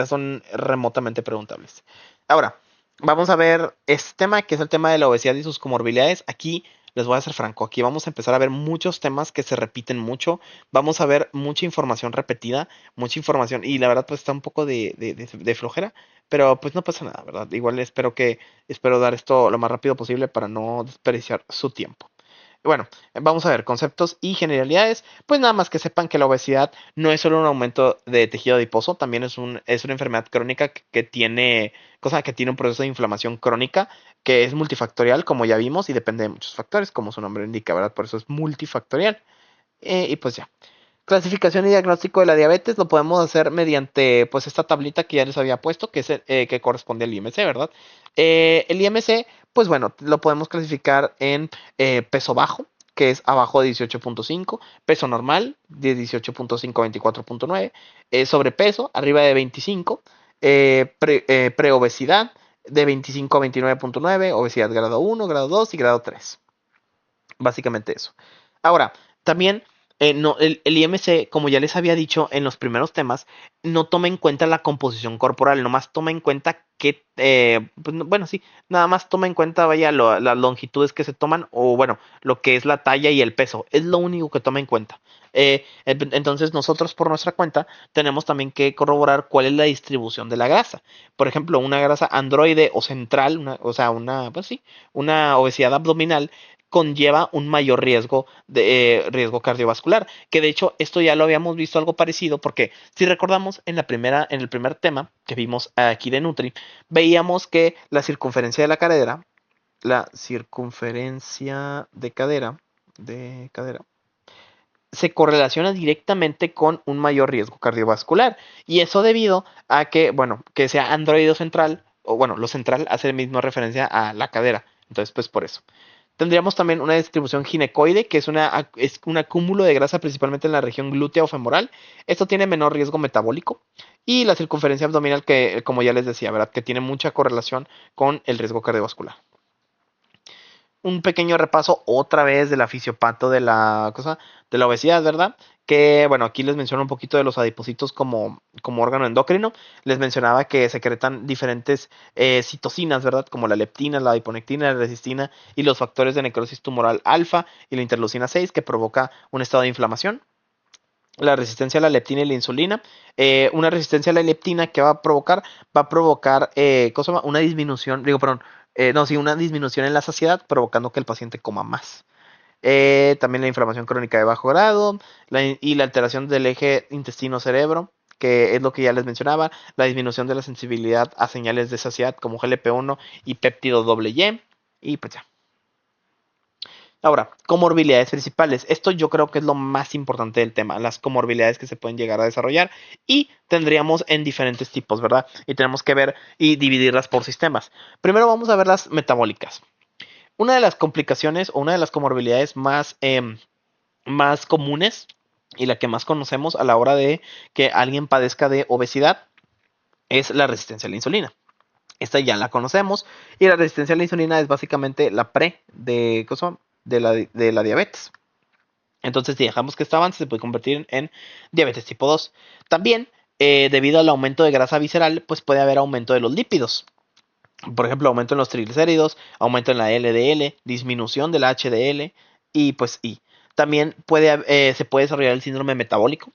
son remotamente preguntables. Ahora, vamos a ver este tema, que es el tema de la obesidad y sus comorbilidades. Aquí les voy a ser franco, aquí vamos a empezar a ver muchos temas que se repiten mucho, vamos a ver mucha información repetida, mucha información y la verdad pues está un poco de flojera, pero pues no pasa nada, ¿verdad? Igual espero dar esto lo más rápido posible para no desperdiciar su tiempo. Bueno, vamos a ver conceptos y generalidades. Pues nada más que sepan que la obesidad no es solo un aumento de tejido adiposo, también es una enfermedad crónica que tiene un proceso de inflamación crónica que es multifactorial, como ya vimos, y depende de muchos factores, como su nombre indica, ¿verdad? Por eso es multifactorial. Y pues ya. Clasificación y diagnóstico de la diabetes lo podemos hacer mediante pues esta tablita que ya les había puesto, que que corresponde al IMC, ¿verdad? El IMC, pues bueno, lo podemos clasificar en peso bajo, que es abajo de 18.5, peso normal de 18.5 a 24.9, sobrepeso arriba de 25, preobesidad de 25 a 29.9, obesidad grado 1, grado 2 y grado 3. Básicamente eso. Ahora, también no, el IMC, como ya les había dicho en los primeros temas, no toma en cuenta la composición corporal, nomás toma en cuenta pues, bueno, sí, nada más toma en cuenta, vaya, las longitudes que se toman, o bueno, lo que es la talla y el peso, es lo único que toma en cuenta. Entonces nosotros por nuestra cuenta tenemos también que corroborar cuál es la distribución de la grasa. Por ejemplo, una grasa androide o central, o sea, pues sí, una obesidad abdominal conlleva un mayor riesgo cardiovascular, que de hecho esto ya lo habíamos visto algo parecido porque si recordamos en el primer tema que vimos aquí de Nutri, veíamos que la circunferencia de cadera se correlaciona directamente con un mayor riesgo cardiovascular. Y eso debido a que, bueno, que sea androide central, o bueno, lo central hace misma referencia a la cadera. Entonces, pues por eso. Tendríamos también una distribución ginecoide, que es un acúmulo de grasa principalmente en la región glútea o femoral. Esto tiene menor riesgo metabólico. Y la circunferencia abdominal, que como ya les decía, ¿verdad? Que tiene mucha correlación con el riesgo cardiovascular. Un pequeño repaso otra vez de la fisiopato de la obesidad, ¿verdad? Que bueno, aquí les menciono un poquito de los adipocitos como órgano endocrino. Les mencionaba que secretan diferentes citocinas, ¿verdad? Como la leptina, la adiponectina, la resistina y los factores de necrosis tumoral alfa y la interleucina 6 que provoca un estado de inflamación. La resistencia a la leptina y la insulina. Una resistencia a la leptina que va a provocar ¿cómo se llama? Una disminución, digo, perdón, no, sí, una disminución en la saciedad, provocando que el paciente coma más. También la inflamación crónica de bajo grado y la alteración del eje intestino-cerebro, que es lo que ya les mencionaba, la disminución de la sensibilidad a señales de saciedad como GLP-1 y péptido Y, y pues ya. Ahora, comorbilidades principales. Esto yo creo que es lo más importante del tema, las comorbilidades que se pueden llegar a desarrollar y tendríamos en diferentes tipos, ¿verdad? Y tenemos que ver y dividirlas por sistemas. Primero vamos a ver las metabólicas. Una de las complicaciones o una de las comorbilidades más comunes y la que más conocemos a la hora de que alguien padezca de obesidad es la resistencia a la insulina. Esta ya la conocemos y la resistencia a la insulina es básicamente la pre de, ¿cómo de la diabetes. Entonces, si dejamos que esta avance, se puede convertir en diabetes tipo 2. También, debido al aumento de grasa visceral, pues puede haber aumento de los lípidos. Por ejemplo, aumento en los triglicéridos, aumento en la LDL, disminución de la HDL y pues también se puede desarrollar el síndrome metabólico,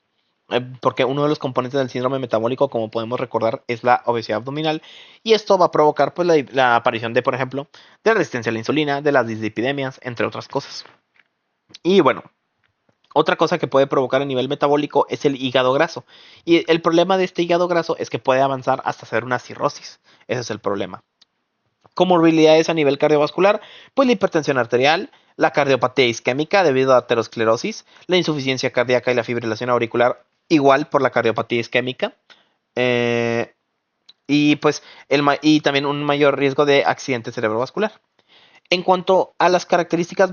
porque uno de los componentes del síndrome metabólico, como podemos recordar, es la obesidad abdominal y esto va a provocar pues la aparición de, por ejemplo, de la resistencia a la insulina, de las dislipidemias, entre otras cosas. Y bueno, otra cosa que puede provocar a nivel metabólico es el hígado graso. Y el problema de este hígado graso es que puede avanzar hasta hacer una cirrosis. Ese es el problema. Comorbilidades a nivel cardiovascular, pues la hipertensión arterial, la cardiopatía isquémica debido a aterosclerosis, la insuficiencia cardíaca y la fibrilación auricular igual por la cardiopatía isquémica. eh, y también un mayor riesgo de accidente cerebrovascular. En cuanto a las características,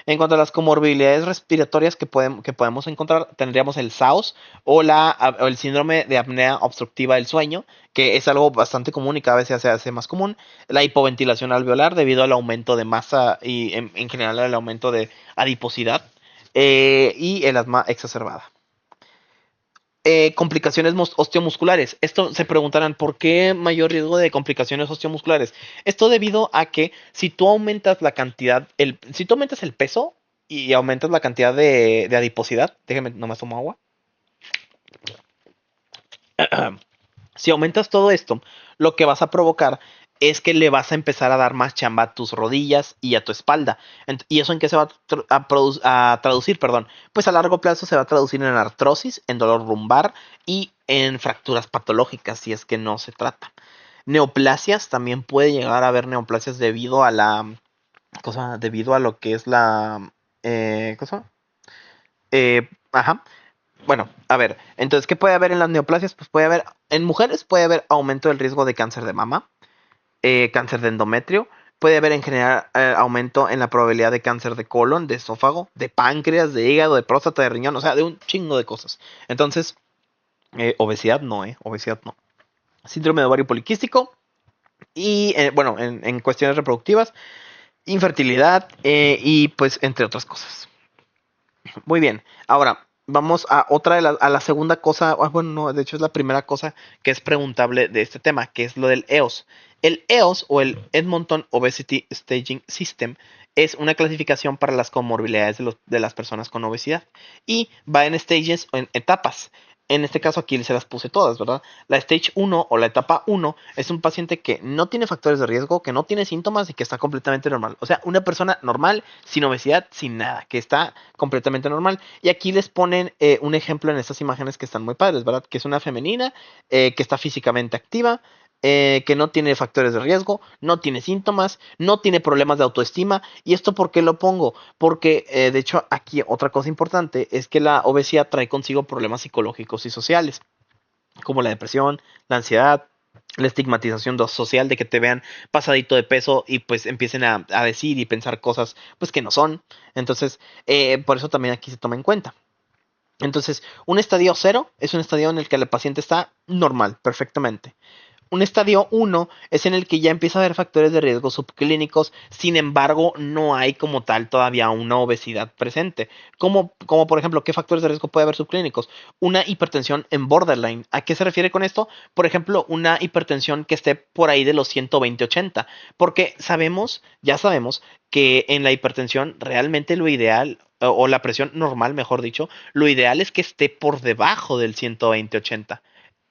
en cuanto a las comorbilidades respiratorias que podemos encontrar, tendríamos el SAOS o el síndrome de apnea obstructiva del sueño, que es algo bastante común y cada vez se hace más común. La hipoventilación alveolar debido al aumento de masa y en general al aumento de adiposidad y el asma exacerbada. Complicaciones osteomusculares. Esto se preguntarán, ¿por qué mayor riesgo de complicaciones osteomusculares? Esto debido a que si tú aumentas la cantidad, si tú aumentas el peso y aumentas la cantidad de adiposidad, déjeme nomás tomo agua. Si aumentas todo esto, lo que vas a provocar es que le vas a empezar a dar más chamba a tus rodillas y a tu espalda. ¿Y eso en qué se va a traducir? Perdón. Pues a largo plazo se va a traducir en artrosis, en dolor lumbar y en fracturas patológicas si es que no se trata. Neoplasias, también puede llegar a haber neoplasias debido a debido a lo que es la cosa. Ajá. Bueno, a ver, entonces, ¿qué puede haber en las neoplasias? Pues en mujeres puede haber aumento del riesgo de cáncer de mama, cáncer de endometrio, puede haber en general aumento en la probabilidad de cáncer de colon, de esófago, de páncreas, de hígado, de próstata, de riñón, o sea, de un chingo de cosas. Entonces, obesidad no, obesidad no. Síndrome de ovario poliquístico y, bueno, en cuestiones reproductivas, infertilidad y pues entre otras cosas. Muy bien, ahora vamos a a la segunda cosa, bueno, no, de hecho es la primera cosa que es preguntable de este tema, que es lo del EOS. El EOS o el Edmonton Obesity Staging System es una clasificación para las comorbilidades de las personas con obesidad y va en stages o en etapas. En este caso aquí se las puse todas, ¿verdad? La Stage 1 o la etapa 1 es un paciente que no tiene factores de riesgo, que no tiene síntomas y que está completamente normal. O sea, una persona normal, sin obesidad, sin nada, que está completamente normal. Y aquí les ponen un ejemplo en estas imágenes que están muy padres, ¿verdad? Que es una femenina que está físicamente activa, que no tiene factores de riesgo, no tiene síntomas, no tiene problemas de autoestima. ¿Y esto por qué lo pongo? Porque, de hecho, aquí otra cosa importante es que la obesidad trae consigo problemas psicológicos y sociales, como la depresión, la ansiedad, la estigmatización social de que te vean pasadito de peso y pues empiecen a decir y pensar cosas pues que no son. Entonces, por eso también aquí se toma en cuenta. Entonces, un estadio 0 es un estadio en el que el paciente está normal, perfectamente. Un estadio 1 es en el que ya empieza a haber factores de riesgo subclínicos, sin embargo, no hay como tal todavía una obesidad presente. Como por ejemplo, ¿qué factores de riesgo puede haber subclínicos? Una hipertensión en borderline. ¿A qué se refiere con esto? Por ejemplo, una hipertensión que esté por ahí de los 120-80. Porque ya sabemos que en la hipertensión realmente lo ideal, o la presión normal, mejor dicho, lo ideal es que esté por debajo del 120-80.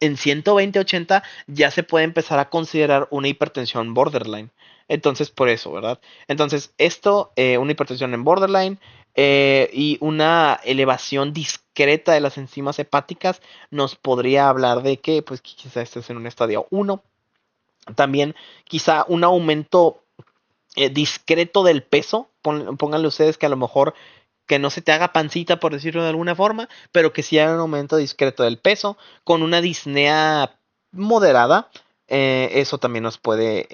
En 120-80 ya se puede empezar a considerar una hipertensión borderline. Entonces, por eso, ¿verdad? Entonces, una hipertensión en borderline, y una elevación discreta de las enzimas hepáticas nos podría hablar de que pues quizá estés en un estadio 1. También quizá un aumento discreto del peso. Pónganle ustedes que a lo mejor que no se te haga pancita, por decirlo de alguna forma, pero que sí haya un aumento discreto del peso, con una disnea moderada. Eso también nos puede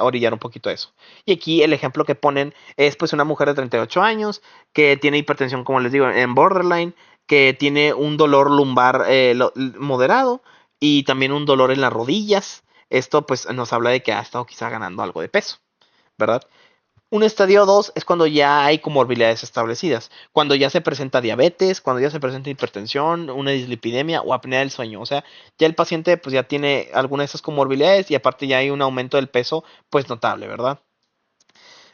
orillar un poquito a eso. Y aquí el ejemplo que ponen es pues una mujer de 38 años que tiene hipertensión, como les digo, en borderline, que tiene un dolor lumbar moderado y también un dolor en las rodillas. Esto pues nos habla de que ha estado quizá ganando algo de peso, ¿verdad? Un estadio 2 es cuando ya hay comorbilidades establecidas, cuando ya se presenta diabetes, cuando ya se presenta hipertensión, una dislipidemia o apnea del sueño. O sea, ya el paciente pues ya tiene alguna de esas comorbilidades y aparte ya hay un aumento del peso pues notable, ¿verdad?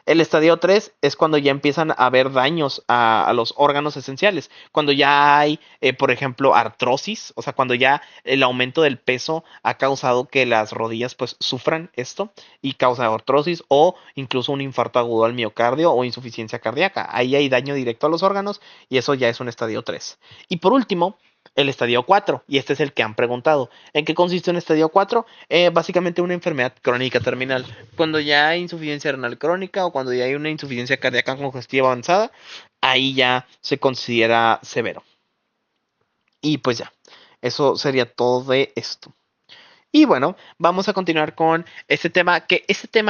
El estadio 3 es cuando ya empiezan a haber daños a los órganos esenciales, cuando ya hay, por ejemplo, artrosis, o sea, cuando ya el aumento del peso ha causado que las rodillas pues sufran esto y causa artrosis o incluso un infarto agudo al miocardio o insuficiencia cardíaca. Ahí hay daño directo a los órganos y eso ya es un estadio 3. Y por último, el estadio 4, y este es el que han preguntado. ¿En qué consiste un estadio 4? Básicamente una enfermedad crónica terminal. Cuando ya hay insuficiencia renal crónica o cuando ya hay una insuficiencia cardíaca congestiva avanzada, ahí ya se considera severo. Y pues ya, eso sería todo de esto. Y bueno, vamos a continuar con este tema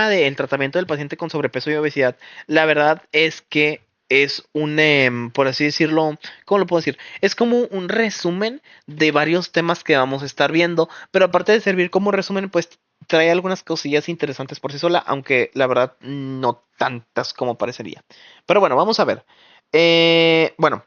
del tratamiento del paciente con sobrepeso y obesidad, la verdad es que es por así decirlo, ¿cómo lo puedo decir? Es como un resumen de varios temas que vamos a estar viendo, pero aparte de servir como resumen, pues trae algunas cosillas interesantes por sí sola, aunque la verdad no tantas como parecería. Pero bueno, vamos a ver. Bueno,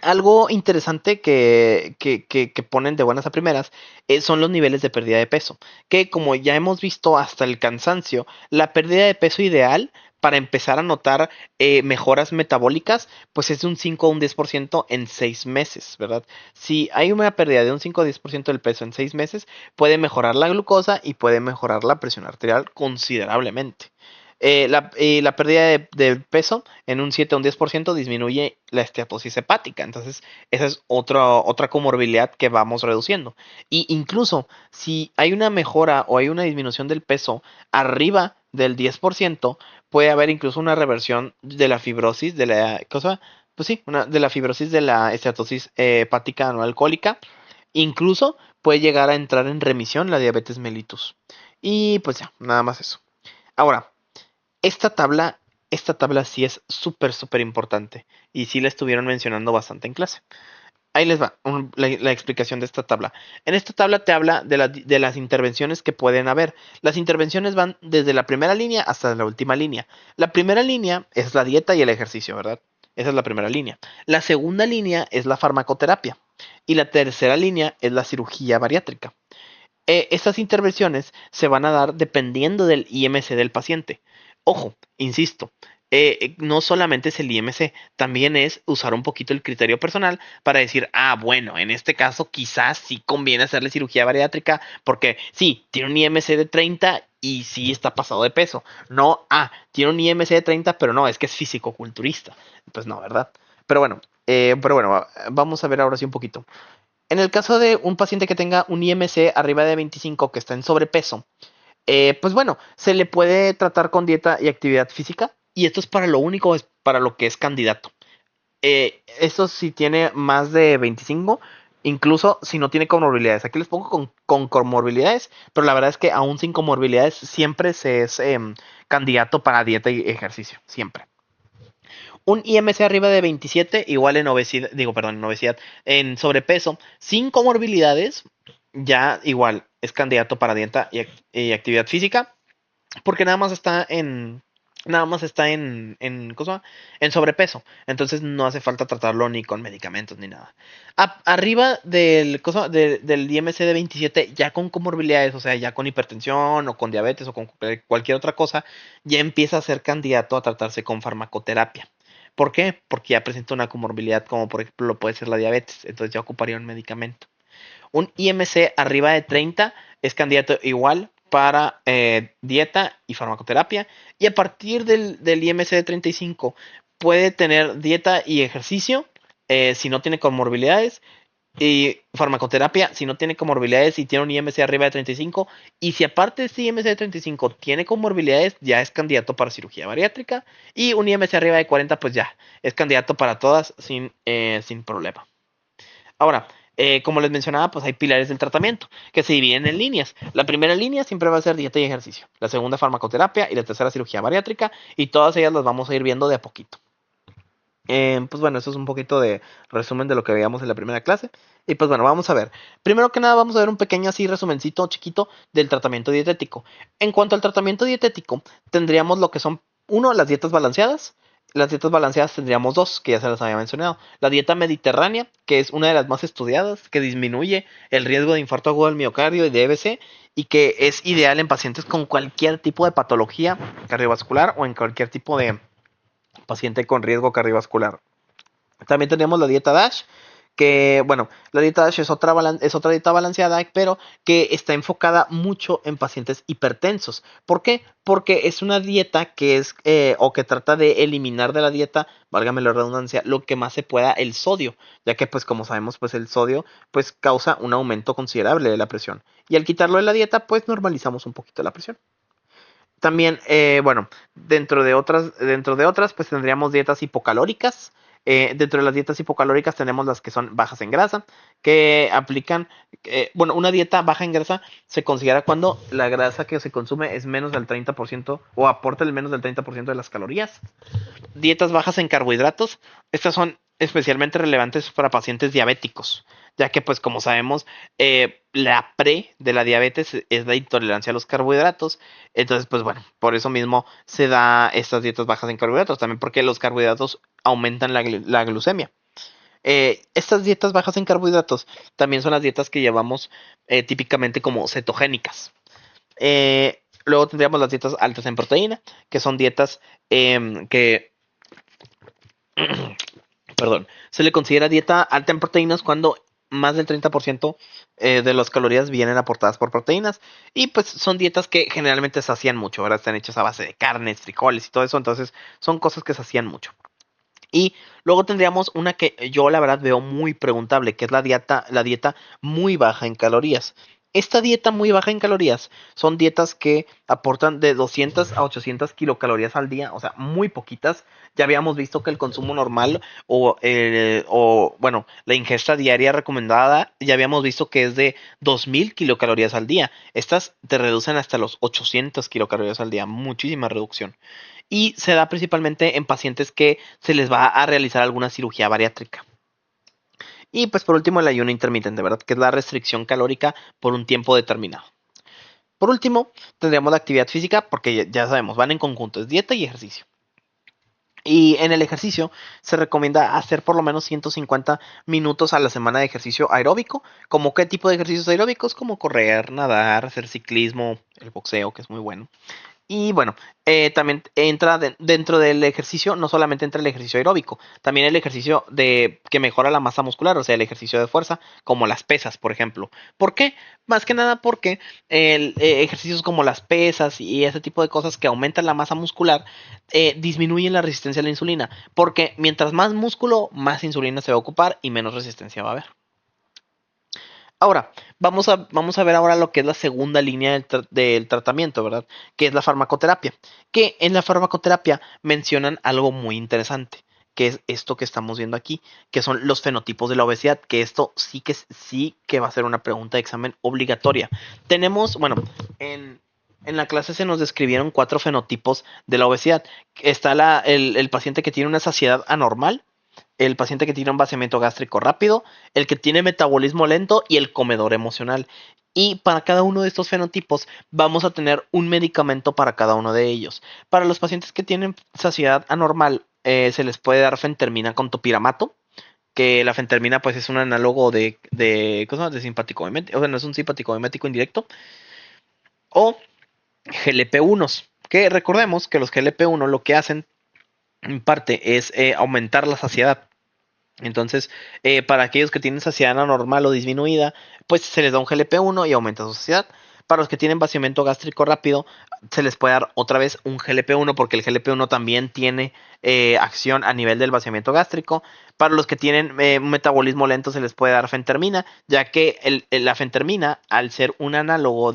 algo interesante que ponen de buenas a primeras son los niveles de pérdida de peso, que como ya hemos visto hasta el cansancio, la pérdida de peso ideal para empezar a notar mejoras metabólicas, pues es de un 5 a un 10% en 6 meses, ¿verdad? Si hay una pérdida de un 5 a 10% del peso en 6 meses, puede mejorar la glucosa y puede mejorar la presión arterial considerablemente. La pérdida de peso en un 7 o un 10% disminuye la esteatosis hepática. Entonces, esa es otra comorbilidad que vamos reduciendo. Y incluso si hay una mejora o hay una disminución del peso arriba del 10%, puede haber incluso una reversión de la fibrosis, de la cosa, pues sí, de la fibrosis de la esteatosis hepática no alcohólica. Incluso puede llegar a entrar en remisión la diabetes mellitus. Y pues ya, nada más eso. Ahora, esta tabla, esta tabla sí es súper importante y sí la estuvieron mencionando bastante en clase. Ahí les va la explicación de esta tabla. En esta tabla te habla de las intervenciones que pueden haber. Las intervenciones van desde la primera línea hasta la última línea. La primera línea es la dieta y el ejercicio, ¿verdad? Esa es la primera línea. La segunda línea es la farmacoterapia y la tercera línea es la cirugía bariátrica. Estas intervenciones se van a dar dependiendo del IMC del paciente. Ojo, insisto, no solamente es el IMC, también es usar un poquito el criterio personal para decir, ah, bueno, en este caso quizás sí conviene hacerle cirugía bariátrica porque sí, tiene un IMC de 30 y sí está pasado de peso. No, tiene un IMC de 30, pero no, es que es físico-culturista. Pues no, ¿verdad? Pero bueno, vamos a ver ahora sí un poquito. En el caso de un paciente que tenga un IMC arriba de 25 que está en sobrepeso, pues bueno, se le puede tratar con dieta y actividad física y esto es para lo único, es para lo que es candidato. Esto si tiene más de 25, incluso si no tiene comorbilidades. Aquí les pongo con comorbilidades, pero la verdad es que aún sin comorbilidades siempre se es candidato para dieta y ejercicio, siempre. Un IMC arriba de 27, igual en obesidad, digo, perdón, en obesidad, en sobrepeso, sin comorbilidades, ya igual es candidato para dieta y actividad física, porque nada más está en ¿cómo se llama? En sobrepeso. Entonces no hace falta tratarlo ni con medicamentos ni nada. Arriba del IMC de 27, ya con comorbilidades, o sea, ya con hipertensión o con diabetes o con cualquier otra cosa, ya empieza a ser candidato a tratarse con farmacoterapia. ¿Por qué? Porque ya presenta una comorbilidad como por ejemplo lo puede ser la diabetes, entonces ya ocuparía un medicamento. Un IMC arriba de 30 es candidato igual para dieta y farmacoterapia. Y a partir del IMC de 35 puede tener dieta y ejercicio si no tiene comorbilidades, y farmacoterapia si no tiene comorbilidades y tiene un IMC arriba de 35, y si aparte de este IMC de 35 tiene comorbilidades, ya es candidato para cirugía bariátrica, y un IMC arriba de 40 pues ya es candidato para todas sin problema. Ahora, como les mencionaba, pues hay pilares del tratamiento que se dividen en líneas. La primera línea siempre va a ser dieta y ejercicio, la segunda farmacoterapia y la tercera cirugía bariátrica, y todas ellas las vamos a ir viendo de a poquito. Pues bueno, eso es un poquito de resumen de lo que veíamos en la primera clase. Y pues bueno, vamos a ver. Primero que nada, vamos a ver un pequeño así resumencito chiquito del tratamiento dietético. En cuanto al tratamiento dietético, tendríamos lo que son, uno, las dietas balanceadas. Las dietas balanceadas tendríamos dos, que ya se las había mencionado. La dieta mediterránea, que es una de las más estudiadas, que disminuye el riesgo de infarto agudo del miocardio y de EBC, y que es ideal en pacientes con cualquier tipo de patología cardiovascular o en cualquier tipo de paciente con riesgo cardiovascular. También tenemos la dieta DASH, que bueno, la dieta DASH es otra dieta balanceada, pero que está enfocada mucho en pacientes hipertensos. ¿Por qué? Porque es una dieta que es, o que trata de eliminar de la dieta, válgame la redundancia, lo que más se pueda el sodio, ya que pues como sabemos, pues el sodio pues causa un aumento considerable de la presión. Y al quitarlo de la dieta, pues normalizamos un poquito la presión. También, bueno, dentro de otras, pues tendríamos dietas hipocalóricas. Dentro de las dietas hipocalóricas tenemos las que son bajas en grasa, que aplican, bueno, una dieta baja en grasa se considera cuando la grasa que se consume es menos del 30% o aporta el menos del 30% de las calorías. Dietas bajas en carbohidratos, estas son especialmente relevantes para pacientes diabéticos, ya que pues como sabemos, la pre de la diabetes es la intolerancia a los carbohidratos. Entonces pues bueno, por eso mismo se da estas dietas bajas en carbohidratos, también porque los carbohidratos aumentan la glucemia. Estas dietas bajas en carbohidratos también son las dietas que llevamos típicamente como cetogénicas. Luego tendríamos las dietas altas en proteína, que son dietas que perdón, se le considera dieta alta en proteínas cuando más del 30% de las calorías vienen aportadas por proteínas. Y pues son dietas que generalmente se hacían mucho, ahora están hechas a base de carnes, frijoles y todo eso, entonces son cosas que se hacían mucho. Y luego tendríamos una que yo la verdad veo muy preguntable, que es la dieta muy baja en calorías. Esta dieta muy baja en calorías son dietas que aportan de 200 a 800 kilocalorías al día, o sea, muy poquitas. Ya habíamos visto que el consumo normal o bueno, la ingesta diaria recomendada, ya habíamos visto que es de 2000 kilocalorías al día. Estas te reducen hasta los 800 kilocalorías al día, muchísima reducción, y se da principalmente en pacientes que se les va a realizar alguna cirugía bariátrica. Y pues por último el ayuno intermitente, ¿verdad? Que es la restricción calórica por un tiempo determinado. Por último, tendríamos la actividad física, porque ya sabemos, van en conjunto, es dieta y ejercicio. Y en el ejercicio se recomienda hacer por lo menos 150 minutos a la semana de ejercicio aeróbico. ¿Como qué tipo de ejercicios aeróbicos? Como correr, nadar, hacer ciclismo, el boxeo, que es muy bueno. Y bueno, también entra dentro del ejercicio, no solamente entra el ejercicio aeróbico, también el ejercicio que mejora la masa muscular, o sea, el ejercicio de fuerza, como las pesas, por ejemplo. ¿Por qué? Más que nada porque ejercicios como las pesas y ese tipo de cosas que aumentan la masa muscular disminuyen la resistencia a la insulina, porque mientras más músculo, más insulina se va a ocupar y menos resistencia va a haber. Ahora, vamos a ver ahora lo que es la segunda línea del tratamiento, ¿verdad? Que es la farmacoterapia. Que en la farmacoterapia mencionan algo muy interesante, que es esto que estamos viendo aquí, que son los fenotipos de la obesidad, que esto sí que va a ser una pregunta de examen obligatoria. Tenemos, bueno, en la clase se nos describieron 4 fenotipos de la obesidad. Está el paciente que tiene una saciedad anormal, el paciente que tiene un vaciamiento gástrico rápido, el que tiene metabolismo lento y el comedor emocional. Y para cada uno de estos fenotipos vamos a tener un medicamento para cada uno de ellos. Para los pacientes que tienen saciedad anormal, se les puede dar fentermina con topiramato, que la fentermina pues es un análogo de simpático mimético, o sea, no es un simpático mimético indirecto, o GLP-1s, que recordemos que los GLP-1 lo que hacen en parte es aumentar la saciedad. Entonces, para aquellos que tienen saciedad anormal o disminuida, pues se les da un GLP-1 y aumenta su saciedad. Para los que tienen vaciamiento gástrico rápido, se les puede dar otra vez un GLP-1 porque el GLP-1 también tiene acción a nivel del vaciamiento gástrico. Para los que tienen un metabolismo lento se les puede dar fentermina, ya que la fentermina, al ser un análogo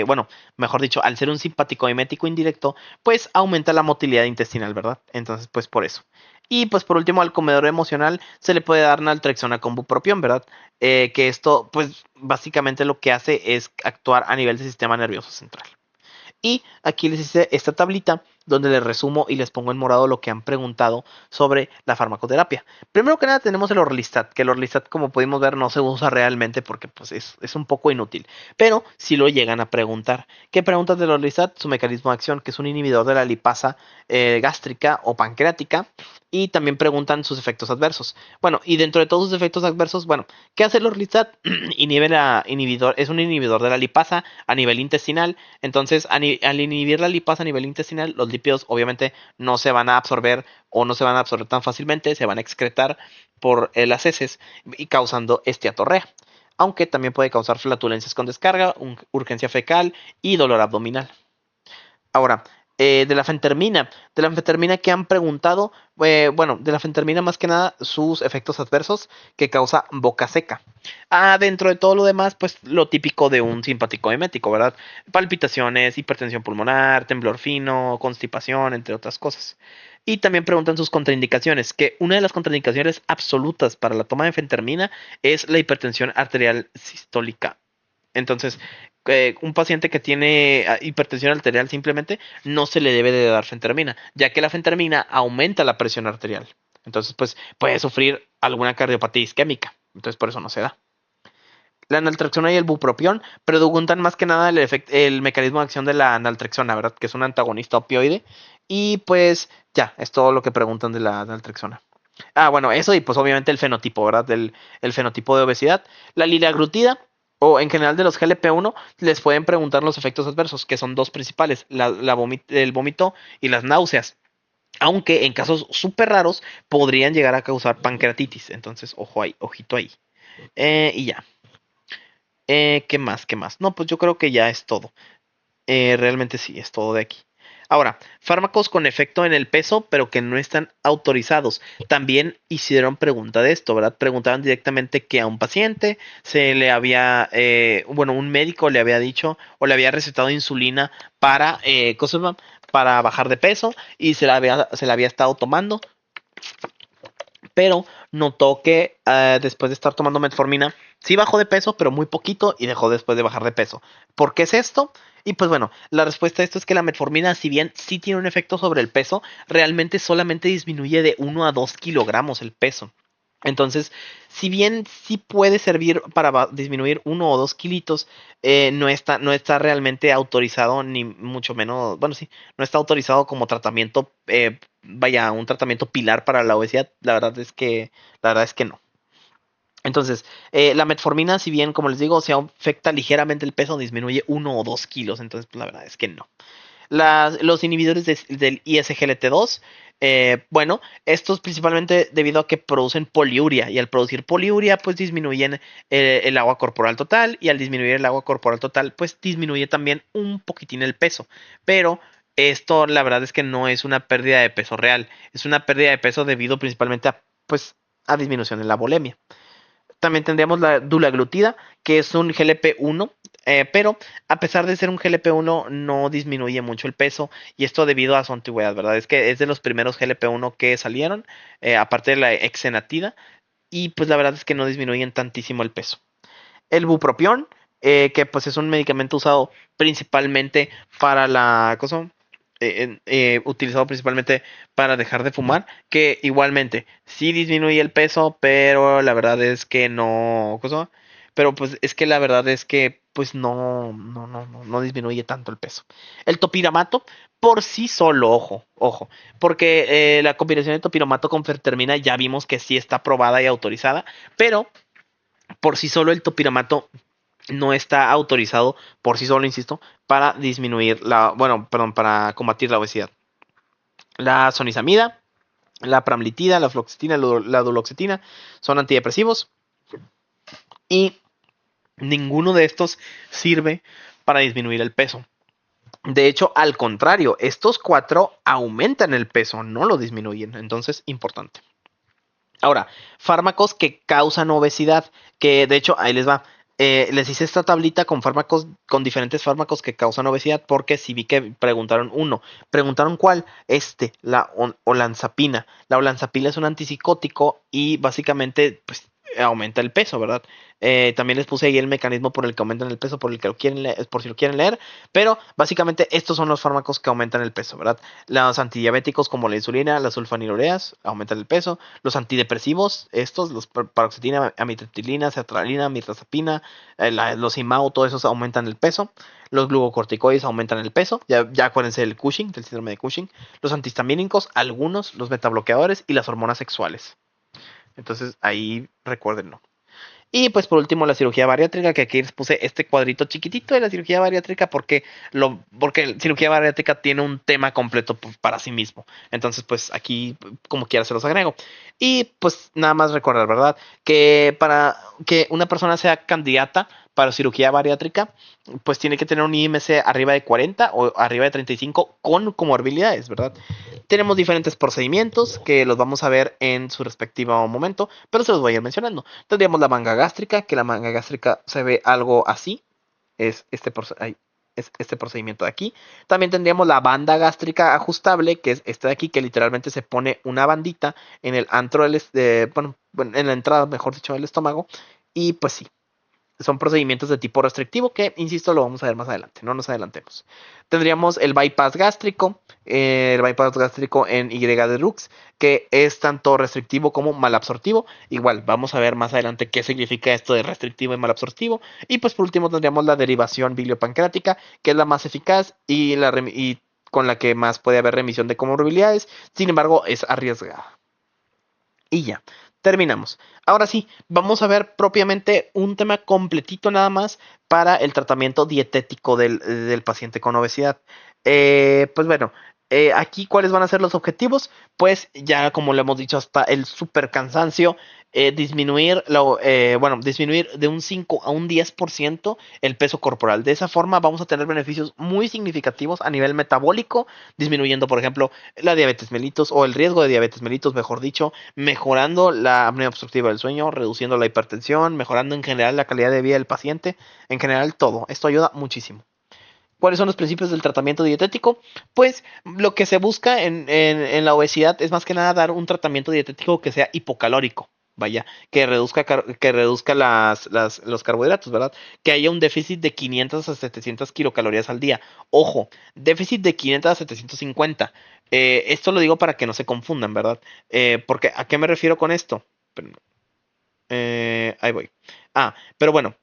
bueno, mejor dicho, al ser un simpático emético indirecto, pues aumenta la motilidad intestinal, ¿verdad? Entonces, pues por eso. Y pues por último, al comedor emocional se le puede dar naltrexona con bupropión, ¿verdad? Que esto, pues básicamente lo que hace es actuar a nivel del sistema nervioso central. Y aquí les hice esta tablita donde les resumo y les pongo en morado lo que han preguntado sobre la farmacoterapia. Primero que nada tenemos el Orlistat, que el Orlistat como pudimos ver no se usa realmente porque pues es un poco inútil, pero si lo llegan a preguntar. ¿Qué preguntas del Orlistat? Su mecanismo de acción, que es un inhibidor de la lipasa gástrica o pancreática, y también preguntan sus efectos adversos. Bueno, y dentro de todos sus efectos adversos, bueno, ¿qué hace el Orlistat? Es un inhibidor de la lipasa a nivel intestinal. Entonces, al inhibir la lipasa a nivel intestinal, los lípidos obviamente no se van a absorber o no se van a absorber tan fácilmente, se van a excretar por las heces y causando esteatorrea. Aunque también puede causar flatulencias con descarga, urgencia fecal y dolor abdominal. Ahora, de la fentermina que han preguntado, bueno, de la fentermina más que nada sus efectos adversos que causa boca seca. Dentro de todo lo demás, pues lo típico de un simpático emético, ¿verdad? Palpitaciones, hipertensión pulmonar, temblor fino, constipación, entre otras cosas. Y también preguntan sus contraindicaciones, que una de las contraindicaciones absolutas para la toma de fentermina es la hipertensión arterial sistólica. Entonces, un paciente que tiene hipertensión arterial simplemente no se le debe de dar fentermina, ya que la fentermina aumenta la presión arterial. Entonces, pues puede sufrir alguna cardiopatía isquémica. Entonces, por eso no se da. La naltrexona y el bupropión preguntan más que nada el mecanismo de acción de la naltrexona, ¿verdad? Que es un antagonista opioide. Y pues ya, es todo lo que preguntan de la naltrexona. Bueno, eso y pues obviamente el fenotipo, ¿verdad? El fenotipo de obesidad. La liraglutida o en general de los GLP-1 les pueden preguntar los efectos adversos, que son dos principales, el vómito y las náuseas. Aunque en casos súper raros podrían llegar a causar pancreatitis. Entonces, ojo ahí, ojito ahí. Y ya. ¿Qué más? ¿Qué más? No, pues yo creo que ya es todo. Realmente sí, es todo de aquí. Ahora, fármacos con efecto en el peso, pero que no están autorizados. También hicieron pregunta de esto, ¿verdad? Preguntaban directamente que a un paciente se le había, bueno, un médico le había dicho o le había recetado insulina para, ¿cómo se llama? Para bajar de peso y se la había estado tomando, pero notó que después de estar tomando metformina, sí bajó de peso, pero muy poquito y dejó después de bajar de peso. ¿Por qué es esto? Y pues bueno, la respuesta a esto es que la metformina, si bien sí tiene un efecto sobre el peso, realmente solamente disminuye de 1 a 2 kilogramos el peso. Entonces, si bien sí puede servir para disminuir 1 o 2 kilitos, no está realmente autorizado, ni mucho menos, bueno, sí, no está autorizado como tratamiento, vaya, un tratamiento pilar para la obesidad. La verdad es que no. Entonces, la metformina, si bien, como les digo, se afecta ligeramente el peso, disminuye 1 o 2 kilos. Entonces, pues, la verdad es que no. Los inhibidores del ISGLT2, bueno, estos principalmente debido a que producen poliuria y al producir poliuria pues disminuyen el agua corporal total y al disminuir el agua corporal total pues disminuye también un poquitín el peso, pero esto la verdad es que no es una pérdida de peso real, es una pérdida de peso debido principalmente a disminución en la volemia. También tendríamos la dulaglutida, que es un GLP-1, pero a pesar de ser un GLP-1 no disminuye mucho el peso y esto debido a su antigüedad, ¿verdad? Es que es de los primeros GLP-1 que salieron, aparte de la exenatida, y pues la verdad es que no disminuyen tantísimo el peso. El bupropión, que pues es un medicamento usado principalmente para la cosa, utilizado principalmente para dejar de fumar, que igualmente sí disminuye el peso, pero la verdad es que no, cosa, pero pues es que la verdad es que pues no disminuye tanto el peso. El topiramato por sí solo, ojo, ojo, porque la combinación de topiramato con fertermina ya vimos que sí está aprobada y autorizada, pero por sí solo el topiramato no está autorizado por sí solo, insisto, para disminuir bueno, perdón, para combatir la obesidad. La sonizamida, la pramlitida, la fluoxetina, la duloxetina son antidepresivos y ninguno de estos sirve para disminuir el peso. De hecho, al contrario, estos 4 aumentan el peso, no lo disminuyen. Entonces, importante. Ahora, fármacos que causan obesidad, que de hecho, ahí les va. Les hice esta tablita con fármacos, con diferentes fármacos que causan obesidad, porque si vi que preguntaron uno. Preguntaron cuál, la olanzapina. La olanzapina es un antipsicótico y básicamente, pues, aumenta el peso, ¿verdad? También les puse ahí el mecanismo por el que aumentan el peso, por el que lo quieren leer, por si lo quieren leer, pero básicamente estos son los fármacos que aumentan el peso, ¿verdad? Los antidiabéticos como la insulina, las sulfanilureas, aumentan el peso. Los antidepresivos, los paroxetina, amitriptilina, sertralina, mirtazapina, los IMAO, todos esos aumentan el peso. Los glucocorticoides aumentan el peso. Ya acuérdense del Cushing, del síndrome de Cushing. Los antihistamínicos, algunos, los metabloqueadores y las hormonas sexuales. Entonces ahí recuérdenlo. Y pues por último la cirugía bariátrica, que aquí les puse este cuadrito chiquitito de la cirugía bariátrica porque la cirugía bariátrica tiene un tema completo para sí mismo. Entonces pues aquí como quiera se los agrego. Y pues nada más recordar, ¿verdad? Que para que una persona sea candidata para cirugía bariátrica, pues tiene que tener un IMC arriba de 40 o arriba de 35 con comorbilidades, ¿verdad? Tenemos diferentes procedimientos que los vamos a ver en su respectivo momento, pero se los voy a ir mencionando. Tendríamos la manga gástrica, que la manga gástrica se ve algo así, es este procedimiento de aquí. También tendríamos la banda gástrica ajustable, que es esta de aquí, que literalmente se pone una bandita en el antro, bueno, en la entrada, mejor dicho, del estómago, y pues sí, son procedimientos de tipo restrictivo que, insisto, lo vamos a ver más adelante, no nos adelantemos. Tendríamos el bypass gástrico en Y de Rux, que es tanto restrictivo como malabsortivo. Igual, vamos a ver más adelante qué significa esto de restrictivo y malabsortivo. Y pues por último tendríamos la derivación biliopancreática, que es la más eficaz y con la que más puede haber remisión de comorbilidades, sin embargo es arriesgada. Y ya, terminamos. Ahora sí, vamos a ver propiamente un tema completito nada más para el tratamiento dietético del paciente con obesidad. Pues bueno, aquí cuáles van a ser los objetivos, pues ya como lo hemos dicho hasta el super cansancio, disminuir de un 5 a un 10% el peso corporal. De esa forma vamos a tener beneficios muy significativos a nivel metabólico, disminuyendo, por ejemplo, la diabetes mellitus o el riesgo de diabetes mellitus, mejor dicho, mejorando la apnea obstructiva del sueño, reduciendo la hipertensión, mejorando en general la calidad de vida del paciente, en general todo. Esto ayuda muchísimo. ¿Cuáles son los principios del tratamiento dietético? Pues lo que se busca en la obesidad es más que nada dar un tratamiento dietético que sea hipocalórico. Vaya, que reduzca los carbohidratos, ¿verdad? Que haya un déficit de 500 a 700 kilocalorías al día. Ojo, déficit de 500 a 750. Esto lo digo para que no se confundan, ¿verdad? Porque ¿a qué me refiero con esto? Ahí voy. Pero bueno,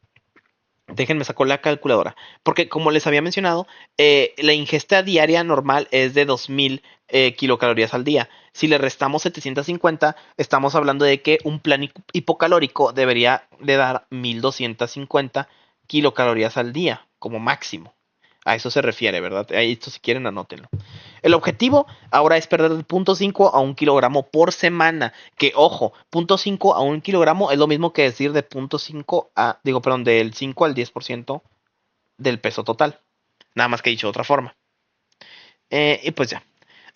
déjenme sacar la calculadora. Porque como les había mencionado, la ingesta diaria normal es de 2000 kilocalorías al día. Si le restamos 750, estamos hablando de que un plan hipocalórico debería de dar 1250 kilocalorías al día como máximo. A eso se refiere, ¿verdad? Esto si quieren anótenlo. El objetivo ahora es perder de 0.5 a 1 kilogramo por semana. Que ojo, 0.5 a 1 kilogramo es lo mismo que decir de 0.5 del 5 al 10% del peso total. Nada más que dicho de otra forma. Y pues ya.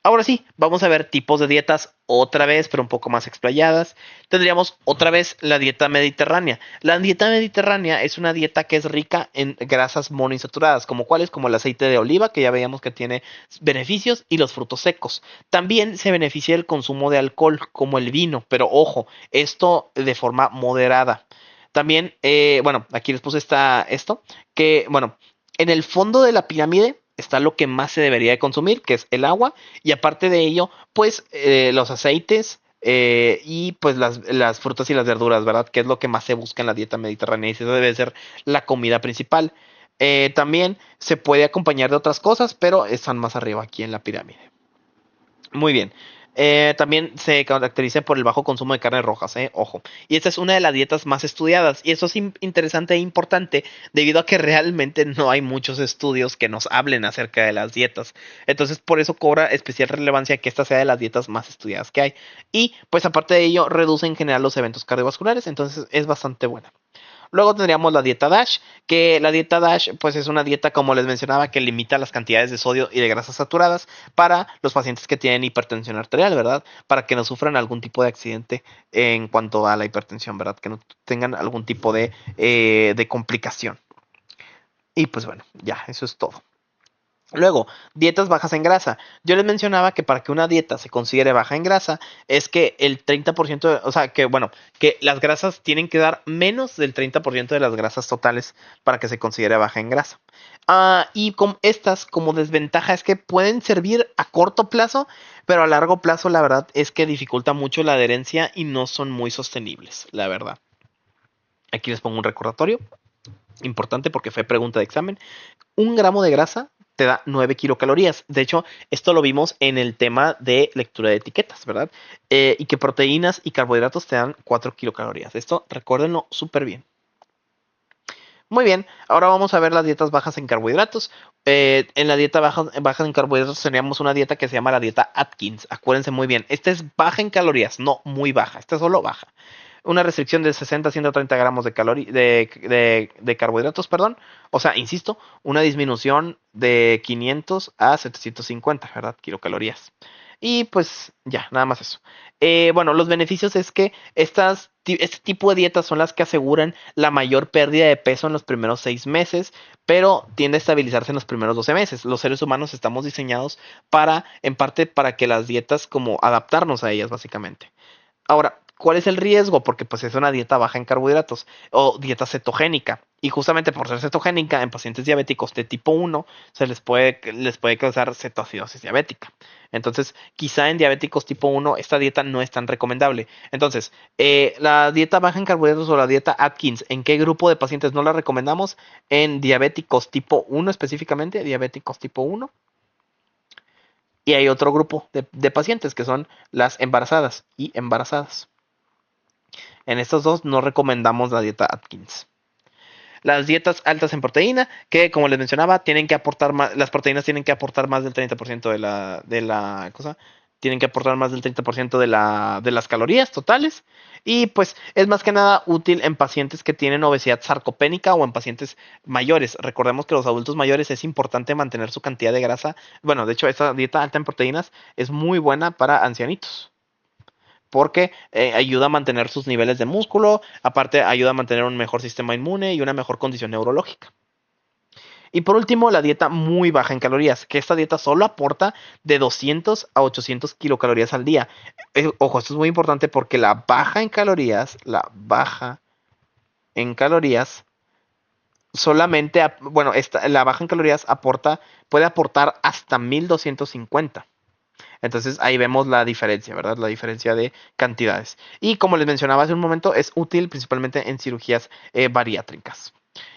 Ahora sí, vamos a ver tipos de dietas otra vez, pero un poco más explayadas. Tendríamos otra vez la dieta mediterránea. La dieta mediterránea es una dieta que es rica en grasas monoinsaturadas, como cuáles, como el aceite de oliva, que ya veíamos que tiene beneficios, y los frutos secos. También se beneficia el consumo de alcohol, como el vino, pero ojo, esto de forma moderada. También, aquí les puse esto, que, bueno, en el fondo de la pirámide está lo que más se debería de consumir, que es el agua, y aparte de ello, pues los aceites y pues las frutas y las verduras, ¿verdad? Que es lo que más se busca en la dieta mediterránea y eso debe ser la comida principal. También se puede acompañar de otras cosas, pero están más arriba aquí en la pirámide. Muy bien. También se caracteriza por el bajo consumo de carnes rojas, ojo. Y esta es una de las dietas más estudiadas. Y eso es interesante e importante debido a que realmente no hay muchos estudios que nos hablen acerca de las dietas. Entonces, por eso cobra especial relevancia que esta sea de las dietas más estudiadas que hay. Y, pues, aparte de ello, reduce en general los eventos cardiovasculares. Entonces, es bastante buena. Luego tendríamos la dieta DASH, que la dieta DASH pues es una dieta, como les mencionaba, que limita las cantidades de sodio y de grasas saturadas para los pacientes que tienen hipertensión arterial, ¿verdad? Para que no sufran algún tipo de accidente en cuanto a la hipertensión, ¿verdad? Que no tengan algún tipo de complicación. Y pues bueno, ya, eso es todo. Luego, dietas bajas en grasa. Yo les mencionaba que para que una dieta se considere baja en grasa es que el 30%, o sea, que bueno, que las grasas tienen que dar menos del 30% de las grasas totales para que se considere baja en grasa. Y con estas, como desventaja, es que pueden servir a corto plazo, pero a largo plazo la verdad es que dificulta mucho la adherencia y no son muy sostenibles, la verdad. Aquí les pongo un recordatorio importante porque fue pregunta de examen. 1 gramo de grasa te da 9 kilocalorías. De hecho, esto lo vimos en el tema de lectura de etiquetas, ¿verdad? Y que proteínas y carbohidratos te dan 4 kilocalorías. Esto recuérdenlo súper bien. Muy bien, ahora vamos a ver las dietas bajas en carbohidratos. En la dieta baja en carbohidratos teníamos una dieta que se llama la dieta Atkins. Acuérdense muy bien, esta es baja en calorías, no muy baja, esta es solo baja. Una restricción de 60 a 130 gramos de carbohidratos, perdón. O sea, insisto, una disminución de 500 a 750, ¿verdad? Kilocalorías. Y pues ya, nada más eso. Bueno, los beneficios es que este tipo de dietas son las que aseguran la mayor pérdida de peso en los primeros 6 meses, pero tiende a estabilizarse en los primeros 12 meses. Los seres humanos estamos diseñados en parte, para que las dietas, como adaptarnos a ellas, básicamente. Ahora, ¿cuál es el riesgo? Porque pues es una dieta baja en carbohidratos o dieta cetogénica. Y justamente por ser cetogénica en pacientes diabéticos de tipo 1 les puede causar cetoacidosis diabética. Entonces, quizá en diabéticos tipo 1 esta dieta no es tan recomendable. Entonces, la dieta baja en carbohidratos o la dieta Atkins, ¿en qué grupo de pacientes no la recomendamos? En diabéticos tipo 1 específicamente, diabéticos tipo 1. Y hay otro grupo de pacientes que son las embarazadas y embarazadas. En estos dos no recomendamos la dieta Atkins. Las dietas altas en proteína, que como les mencionaba, tienen que aportar más, las proteínas tienen que aportar más del 30% de la cosa, tienen que aportar más del 30% de las calorías totales. Y pues es más que nada útil en pacientes que tienen obesidad sarcopénica o en pacientes mayores. Recordemos que los adultos mayores es importante mantener su cantidad de grasa. Bueno, de hecho, esta dieta alta en proteínas es muy buena para ancianitos porque ayuda a mantener sus niveles de músculo, aparte ayuda a mantener un mejor sistema inmune y una mejor condición neurológica. Y por último, la dieta muy baja en calorías, que esta dieta solo aporta de 200 a 800 kilocalorías al día. Ojo, esto es muy importante porque la baja en calorías, solamente, bueno, la baja en calorías puede aportar hasta 1250. Entonces ahí vemos la diferencia, ¿verdad? La diferencia de cantidades. Y como les mencionaba hace un momento, es útil principalmente en cirugías bariátricas.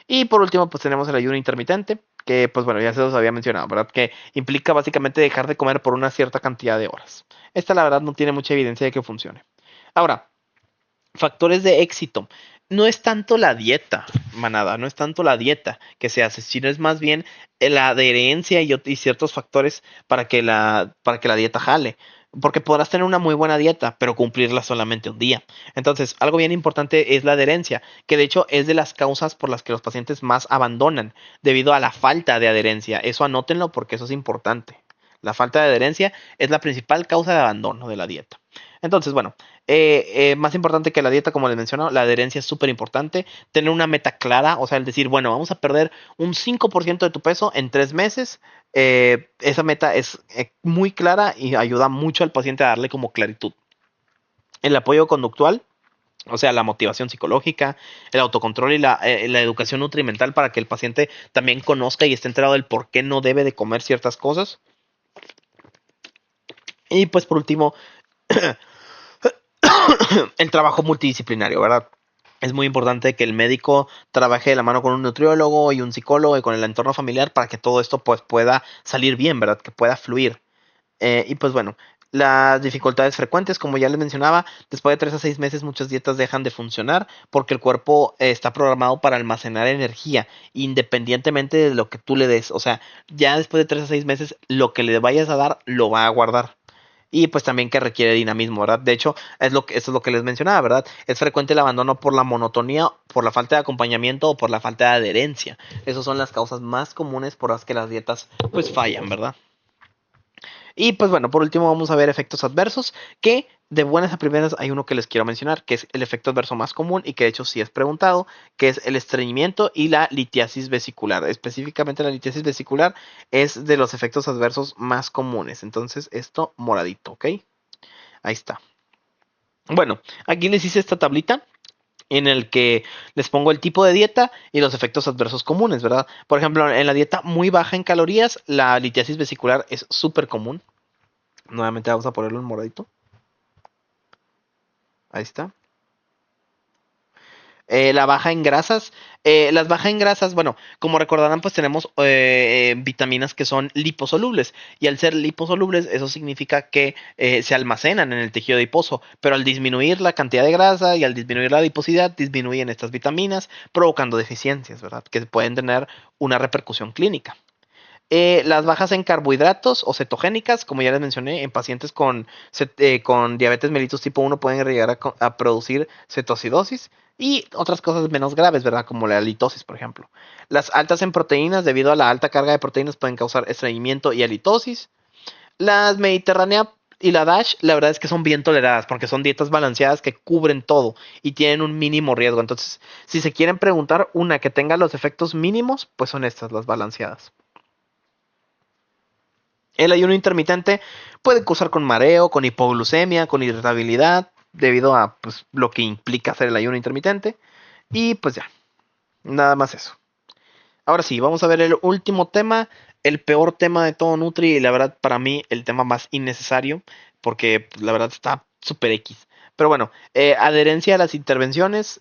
Y por último, pues tenemos el ayuno intermitente, que pues bueno, ya se los había mencionado, ¿verdad? Que implica básicamente dejar de comer por una cierta cantidad de horas. Esta la verdad no tiene mucha evidencia de que funcione. Ahora, factores de éxito. No es tanto la dieta, manada, no es tanto la dieta que se hace, sino es más bien la adherencia y ciertos factores para que la dieta jale. Porque podrás tener una muy buena dieta, pero cumplirla solamente un día. Entonces, algo bien importante es la adherencia, que de hecho es de las causas por las que los pacientes más abandonan, debido a la falta de adherencia. Eso anótenlo porque eso es importante. La falta de adherencia es la principal causa de abandono de la dieta. Entonces, bueno, más importante que la dieta, como les menciono, la adherencia es súper importante. Tener una meta clara, o sea, el decir, bueno, vamos a perder un 5% de tu peso en 3 meses. Esa meta es muy clara y ayuda mucho al paciente a darle como claritud. El apoyo conductual, o sea, la motivación psicológica, el autocontrol y la educación nutrimental para que el paciente también conozca y esté enterado del por qué no debe de comer ciertas cosas. Y pues por último, el trabajo multidisciplinario, ¿verdad? Es muy importante que el médico trabaje de la mano con un nutriólogo y un psicólogo y con el entorno familiar para que todo esto pues pueda salir bien, ¿verdad? Que pueda fluir. Y pues bueno, las dificultades frecuentes, como ya les mencionaba, después de 3 a 6 meses muchas dietas dejan de funcionar porque el cuerpo está programado para almacenar energía independientemente de lo que tú le des. O sea, ya después de 3 a 6 meses lo que le vayas a dar lo va a guardar. Y pues también que requiere dinamismo, ¿verdad? De hecho, eso es lo que les mencionaba, ¿verdad? Es frecuente el abandono por la monotonía, por la falta de acompañamiento o por la falta de adherencia. Esas son las causas más comunes por las que las dietas pues fallan, ¿verdad? Y pues bueno, por último vamos a ver efectos adversos, que de buenas a primeras hay uno que les quiero mencionar, que es el efecto adverso más común y que de hecho sí es preguntado, que es el estreñimiento y la litiasis vesicular. Específicamente la litiasis vesicular es de los efectos adversos más comunes. Entonces esto moradito, ¿ok? Ahí está. Bueno, aquí les hice esta tablita en el que les pongo el tipo de dieta y los efectos adversos comunes, ¿verdad? Por ejemplo, en la dieta muy baja en calorías, la litiasis vesicular es súper común. Nuevamente vamos a ponerlo en moradito. Ahí está. La baja en grasas. Las bajas en grasas, bueno, como recordarán, pues tenemos vitaminas que son liposolubles. Y al ser liposolubles, eso significa que se almacenan en el tejido adiposo. Pero al disminuir la cantidad de grasa y al disminuir la adiposidad, disminuyen estas vitaminas, provocando deficiencias, ¿verdad? Que pueden tener una repercusión clínica. Las bajas en carbohidratos o cetogénicas, como ya les mencioné, en pacientes con diabetes mellitus tipo 1 pueden llegar a producir cetoacidosis y otras cosas menos graves, ¿verdad? Como la halitosis, por ejemplo. Las altas en proteínas, debido a la alta carga de proteínas, pueden causar estreñimiento y halitosis. Las Mediterránea y la DASH, la verdad es que son bien toleradas porque son dietas balanceadas que cubren todo y tienen un mínimo riesgo. Entonces, si se quieren preguntar una que tenga los efectos mínimos, pues son estas, las balanceadas. El ayuno intermitente puede causar con mareo, con hipoglucemia, con irritabilidad, debido a pues, lo que implica hacer el ayuno intermitente. Y pues ya, nada más eso. Ahora sí, vamos a ver el último tema, el peor tema de todo Nutri y la verdad para mí el tema más innecesario, porque pues, la verdad está súper X. Pero bueno, adherencia a las intervenciones,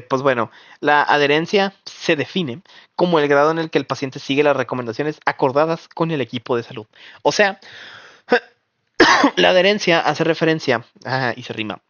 pues bueno, la adherencia se define como el grado en el que el paciente sigue las recomendaciones acordadas con el equipo de salud. O sea, la adherencia hace referencia, y se rima,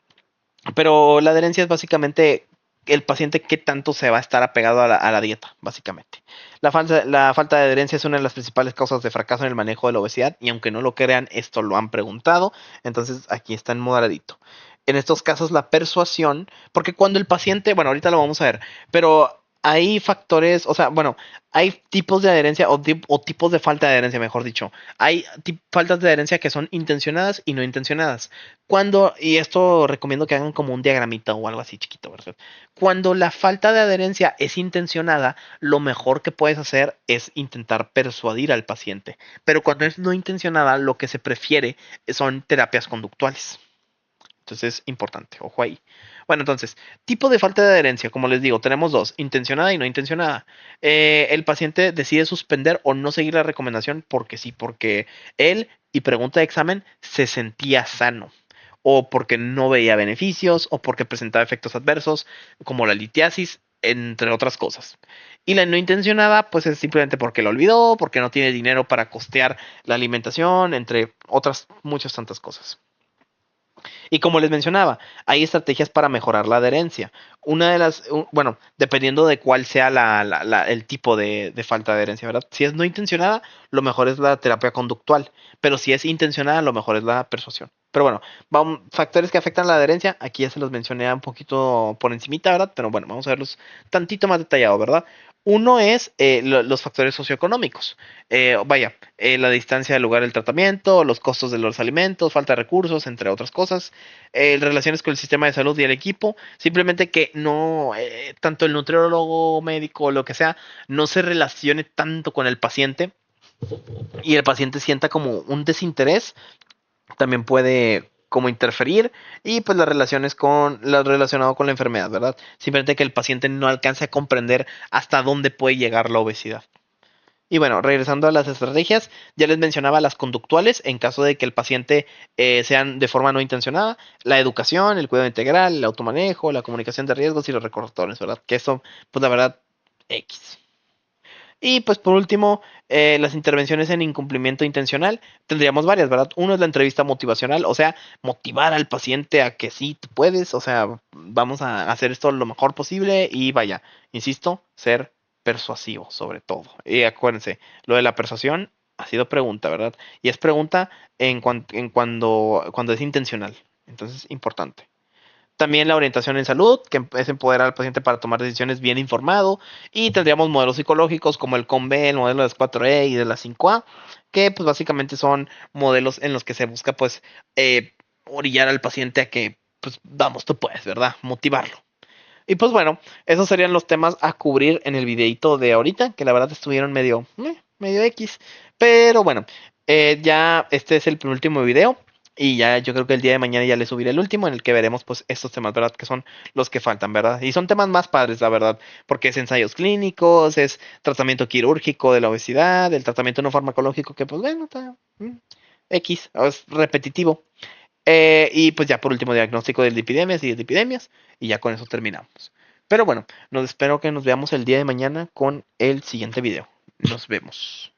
pero la adherencia es básicamente el paciente qué tanto se va a estar apegado a la dieta, básicamente. La falta de adherencia es una de las principales causas de fracaso en el manejo de la obesidad y aunque no lo crean, esto lo han preguntado, entonces aquí está en moderadito. En estos casos la persuasión, porque cuando el paciente, bueno, ahorita lo vamos a ver, pero hay factores, o sea, bueno, hay tipos de adherencia o tipos de falta de adherencia, mejor dicho. Hay faltas de adherencia que son intencionadas y no intencionadas. Y esto recomiendo que hagan como un diagramita o algo así chiquito, ¿verdad? Cuando la falta de adherencia es intencionada, lo mejor que puedes hacer es intentar persuadir al paciente. Pero cuando es no intencionada, lo que se prefiere son terapias conductuales. Entonces es importante, ojo ahí. Bueno, entonces, tipo de falta de adherencia, como les digo, tenemos dos, intencionada y no intencionada. El paciente decide suspender o no seguir la recomendación porque sí, porque él, y pregunta de examen, se sentía sano, o porque no veía beneficios, o porque presentaba efectos adversos, como la litiasis, entre otras cosas. Y la no intencionada, pues es simplemente porque lo olvidó, porque no tiene dinero para costear la alimentación, entre otras muchas tantas cosas. Y como les mencionaba, hay estrategias para mejorar la adherencia. Bueno, dependiendo de cuál sea el tipo de falta de adherencia, ¿verdad? Si es no intencionada, lo mejor es la terapia conductual, pero si es intencionada, lo mejor es la persuasión. Pero bueno, factores que afectan la adherencia, aquí ya se los mencioné un poquito por encimita, ¿verdad? Pero bueno, vamos a verlos tantito más detallado, ¿verdad? Uno es los factores socioeconómicos. La distancia del lugar del tratamiento, los costos de los alimentos, falta de recursos, entre otras cosas. Relaciones con el sistema de salud y el equipo. Simplemente que no, tanto el nutriólogo, médico, lo que sea, no se relacione tanto con el paciente y el paciente sienta como un desinterés, también puede como interferir y pues las relaciones con lo relacionado con la enfermedad, ¿verdad? Simplemente que el paciente no alcance a comprender hasta dónde puede llegar la obesidad. Y bueno, regresando a las estrategias, ya les mencionaba las conductuales en caso de que el paciente sean de forma no intencionada, la educación, el cuidado integral, el automanejo, la comunicación de riesgos y los recordatorios, ¿verdad? Que eso, pues la verdad, X. Y pues por último, las intervenciones en incumplimiento intencional, tendríamos varias, ¿verdad? Uno es la entrevista motivacional, o sea, motivar al paciente a que sí, tú puedes, o sea, vamos a hacer esto lo mejor posible y insisto, ser persuasivo sobre todo. Y acuérdense, lo de la persuasión Ha sido pregunta, ¿verdad? Y es pregunta cuando es intencional. Entonces, importante. También la orientación en salud, que es empoderar al paciente para tomar decisiones bien informado. Y tendríamos modelos psicológicos como el COMB, el modelo de las 4E y de las 5A, que pues básicamente son modelos en los que se busca pues orillar al paciente a que, pues vamos, tú puedes, ¿verdad? Motivarlo. Y pues bueno, esos serían los temas a cubrir en el videito de ahorita, que la verdad estuvieron medio X. Pero bueno, ya este es el penúltimo video. Y ya yo creo que el día de mañana ya le subiré el último en el que veremos pues estos temas, ¿verdad? Que son los que faltan, ¿verdad? Y son temas más padres, la verdad, porque es ensayos clínicos, es tratamiento quirúrgico de la obesidad, el tratamiento no farmacológico, que pues bueno, está X, es repetitivo. Y pues ya por último, diagnóstico de lipidemias y de epidemias. Y ya con eso terminamos. Pero bueno, nos espero que nos veamos el día de mañana con el siguiente video. Nos vemos.